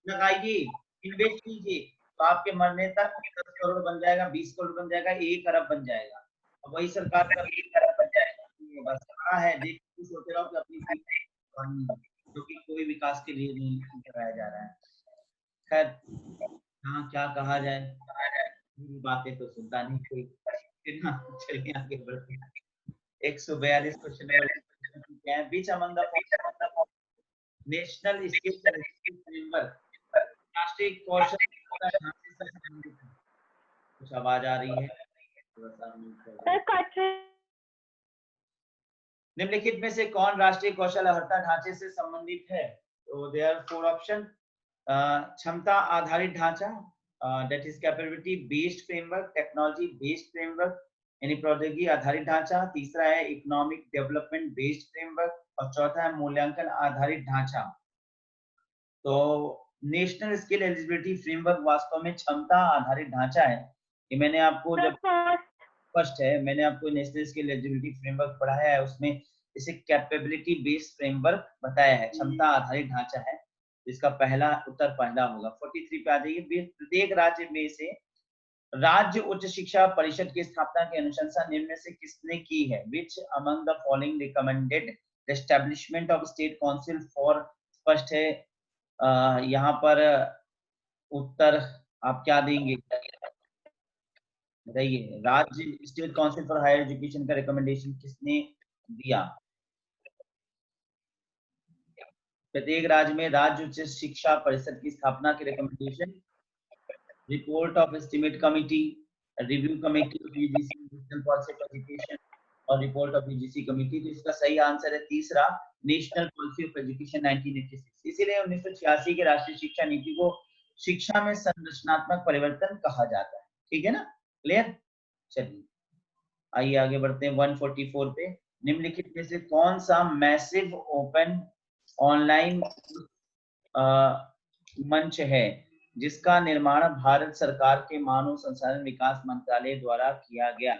लगाइए, इन्वेस्ट कीजिए, तो आपके मरने तक 10 करोड़ बन जाएगा, 20 करोड़ बन जाएगा, 1 अरब बन जाएगा। अब वही सरकार का 1 अरब बन जाएगा। बस कहा है, देख सोच रहा हूँ कि अपनी जो कि कोई विकास के लिए नहीं कराया जा रहा है। खैर, हाँ क्या कहा जाए, मेरी बातें तो सुनता नहीं कोई। चलिए आगे बढ़ते हैं। 142 क्वेश्चन क्या है? बीच among the national skill framework राष्ट्रीय कौशल ढांचे से संबंधित है। कुछ आवाज आ रही है? निम्नलिखित में से कौन राष्ट्रीय कौशल अर्हता ढांचे से संबंधित है? तो देयर 4 ऑप्शन। क्षमता आधारित ढांचा, that is capability based framework, technology based framework यानी प्रौद्योगिकी आधारित ढांचा, तीसरा है इकोनॉमिक डेवलपमेंट बेस्ड फ्रेमवर्क, और चौथा है मूल्यांकन आधारित ढांचा। तो नेशनल स्किल एलिजिबिलिटी फ्रेमवर्क वास्तव में क्षमता आधारित ढांचा है। ये मैंने आपको जब फर्स्ट है, मैंने आपको नेशनल स्किल एलिजिबिलिटी फ्रेमवर्क पढ़ाया है, उसमें इसे कैपेबिलिटी बेस्ड फ्रेमवर्क बताया है, क्षमता आधारित ढांचा है। इसका पहला उत्तर पहला होगा। 43 पे आ जाइए। प्रत्येक राज्य में से राज्य उच्च शिक्षा परिषद की स्थापना की अनुशंसा निम्न में से किसने की है? Which among the following recommended the establishment of state council for, स्पष्ट है यहाँ पर उत्तर आप क्या देंगे बताइए। राज्य state council for higher education का रिकमेंडेशन किसने दिया? प्रत्येक राज्य में राज्य उच्च शिक्षा परिषद की स्थापना की recommendation, report of estimate committee, review committee of UGC national policy of education और रिपोर्ट ऑफ यूजीसी कमिटी। तो इसका सही आंसर है तीसरा, नेशनल पॉलिसी ऑफ एजुकेशन 1986। इसीलिए 1986 के राष्ट्रीय शिक्षा नीति को शिक्षा में संरचनात्मक परिवर्तन कहा जाता है। ठीक है ना, क्लियर? चलिए आइए आगे बढ़ते हैं 144 पे। निम्नलिखित में से कौन सा मैसिव ओपन ऑनलाइन मंच है जिसका निर्माण भारत सरकार के मानव संसाधन विकास मंत्रालय द्वारा किया गया?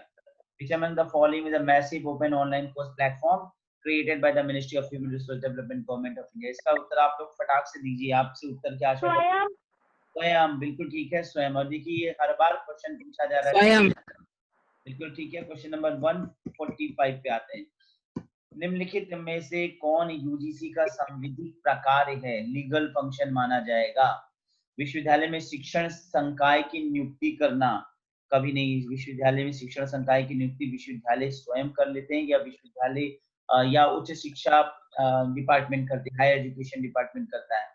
Which among the following is a massive open online course platform created by the Ministry of Human Resource Development, Government of India? इसका उत्तर आप लोग फटाक से दीजिए, आपसे उत्तर क्या आशा करते हैं? स्वयं, बिल्कुल ठीक है स्वयं। और देखिए ये हर बार क्वेश्चन पूछा जा रहा है स्वयं। बिल्कुल ठीक है। क्वेश्चन नंबर 145 पे आते हैं। निम्नलिखित में से कौन यूजीसी का संविधिक प्रकार है, लीगल फंक्शन माना जाएगा? विश्वविद्यालय में शिक्षण संकाय की नियुक्ति करना कभी नहीं। विश्वविद्यालय में शिक्षण संकाय की नियुक्ति विश्वविद्यालय स्वयं कर लेते हैं या विश्वविद्यालय या उच्च शिक्षा डिपार्टमेंट करते हैं, हायर एजुकेशन डिपार्टमेंट करता है।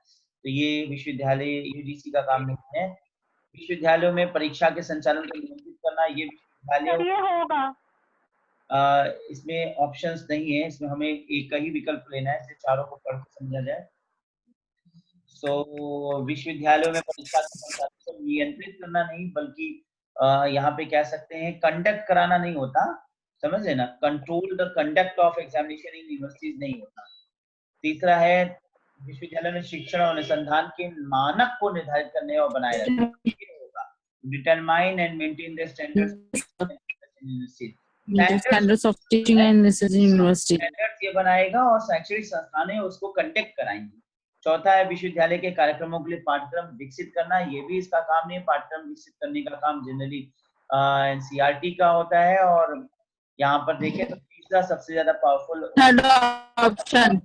तो ये विश्वविद्यालय यूजीसी का काम नहीं है। विश्वविद्यालयों में परीक्षा के संचालन को नियंत्रित करना ये विश्वविद्यालय होगा। इसमें ऑप्शंस नहीं है, इसमें हमें एक ही विकल्प लेना है, चारों को पढ़ के समझा जाए। विश्वविद्यालयों में परीक्षा के संचालन को नियंत्रित करना नहीं, बल्कि यहाँ पे कह सकते हैं कंडक्ट कराना नहीं होता, समझ लेना, control the conduct of examination in universities नहीं होता। तीसरा है विश्वविद्यालय में शिक्षण और अनुसंधान के मानक को निर्धारित करने और बनाए रखने होगा। Determine and maintain the Standards of teaching and research in university. Standards ये बनाएगा और शैक्षणिक संस्थानें उसको कंडक्ट कराएंगी। चौथा है विश्वविद्यालय के कार्यक्रमों के लिए पाठ्यक्रम विकसित करना, ये भी इसका काम नहीं है। पाठ्यक्रम विकसित करने का काम जनरली एनसीईआरटी का होता है। और यहाँ पर देखें तो तीसरा सबसे ज्यादा पावरफुल ऑप्शन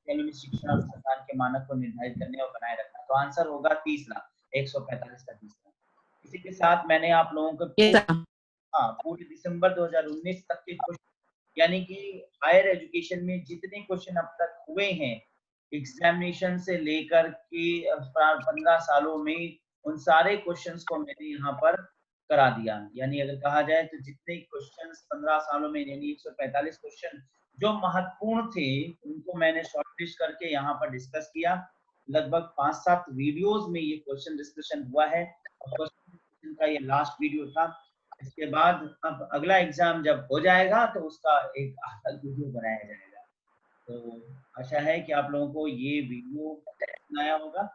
शिक्षण और संस्थान के मानक को निर्धारित करने और बनाए रखना। तो आंसर होगा तीसरा, 145 का तीसरा। इसी के साथ मैंने आप लोगों को पूरे दिसंबर 2019 तक के क्वेश्चन, यानी कि हायर एजुकेशन में जितने क्वेश्चन अब तक हुए हैं एग्जामिनेशन से लेकर के 15 सालों में, उन सारे क्वेश्चंस को मैंने यहाँ पर करा दिया। यानी अगर कहा जाए तो जितने क्वेश्चंस 15 सालों में, यानी 145 क्वेश्चन जो महत्वपूर्ण थे, उनको मैंने शॉर्टलिस्ट करके यहाँ पर डिस्कस किया। लगभग 5-7 वीडियोस में ये क्वेश्चन डिस्कशन हुआ है और क्वेश्चन का ये लास्ट वीडियो था। इसके बाद अब अगला एग्जाम जब हो जाएगा तो उसका एक अलग वीडियो बनाया जाएगा। तो आशा है कि आप लोगों को ये वीडियो पसंद आया होगा,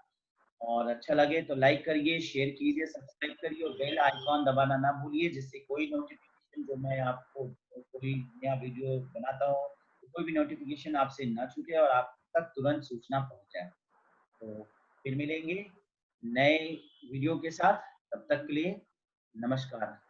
और अच्छा लगे तो लाइक करिए, शेयर कीजिए, सब्सक्राइब करिए और बेल आइकॉन दबाना ना भूलिए, जिससे कोई नोटिफिकेशन जो मैं आपको कोई नया वीडियो बनाता हूँ तो कोई भी नोटिफिकेशन आपसे ना छूटे और आप तक तुरंत सूचना पहुंच जाए। तो फिर मिलेंगे नए वीडियो के साथ, तब तक के लिए नमस्कार।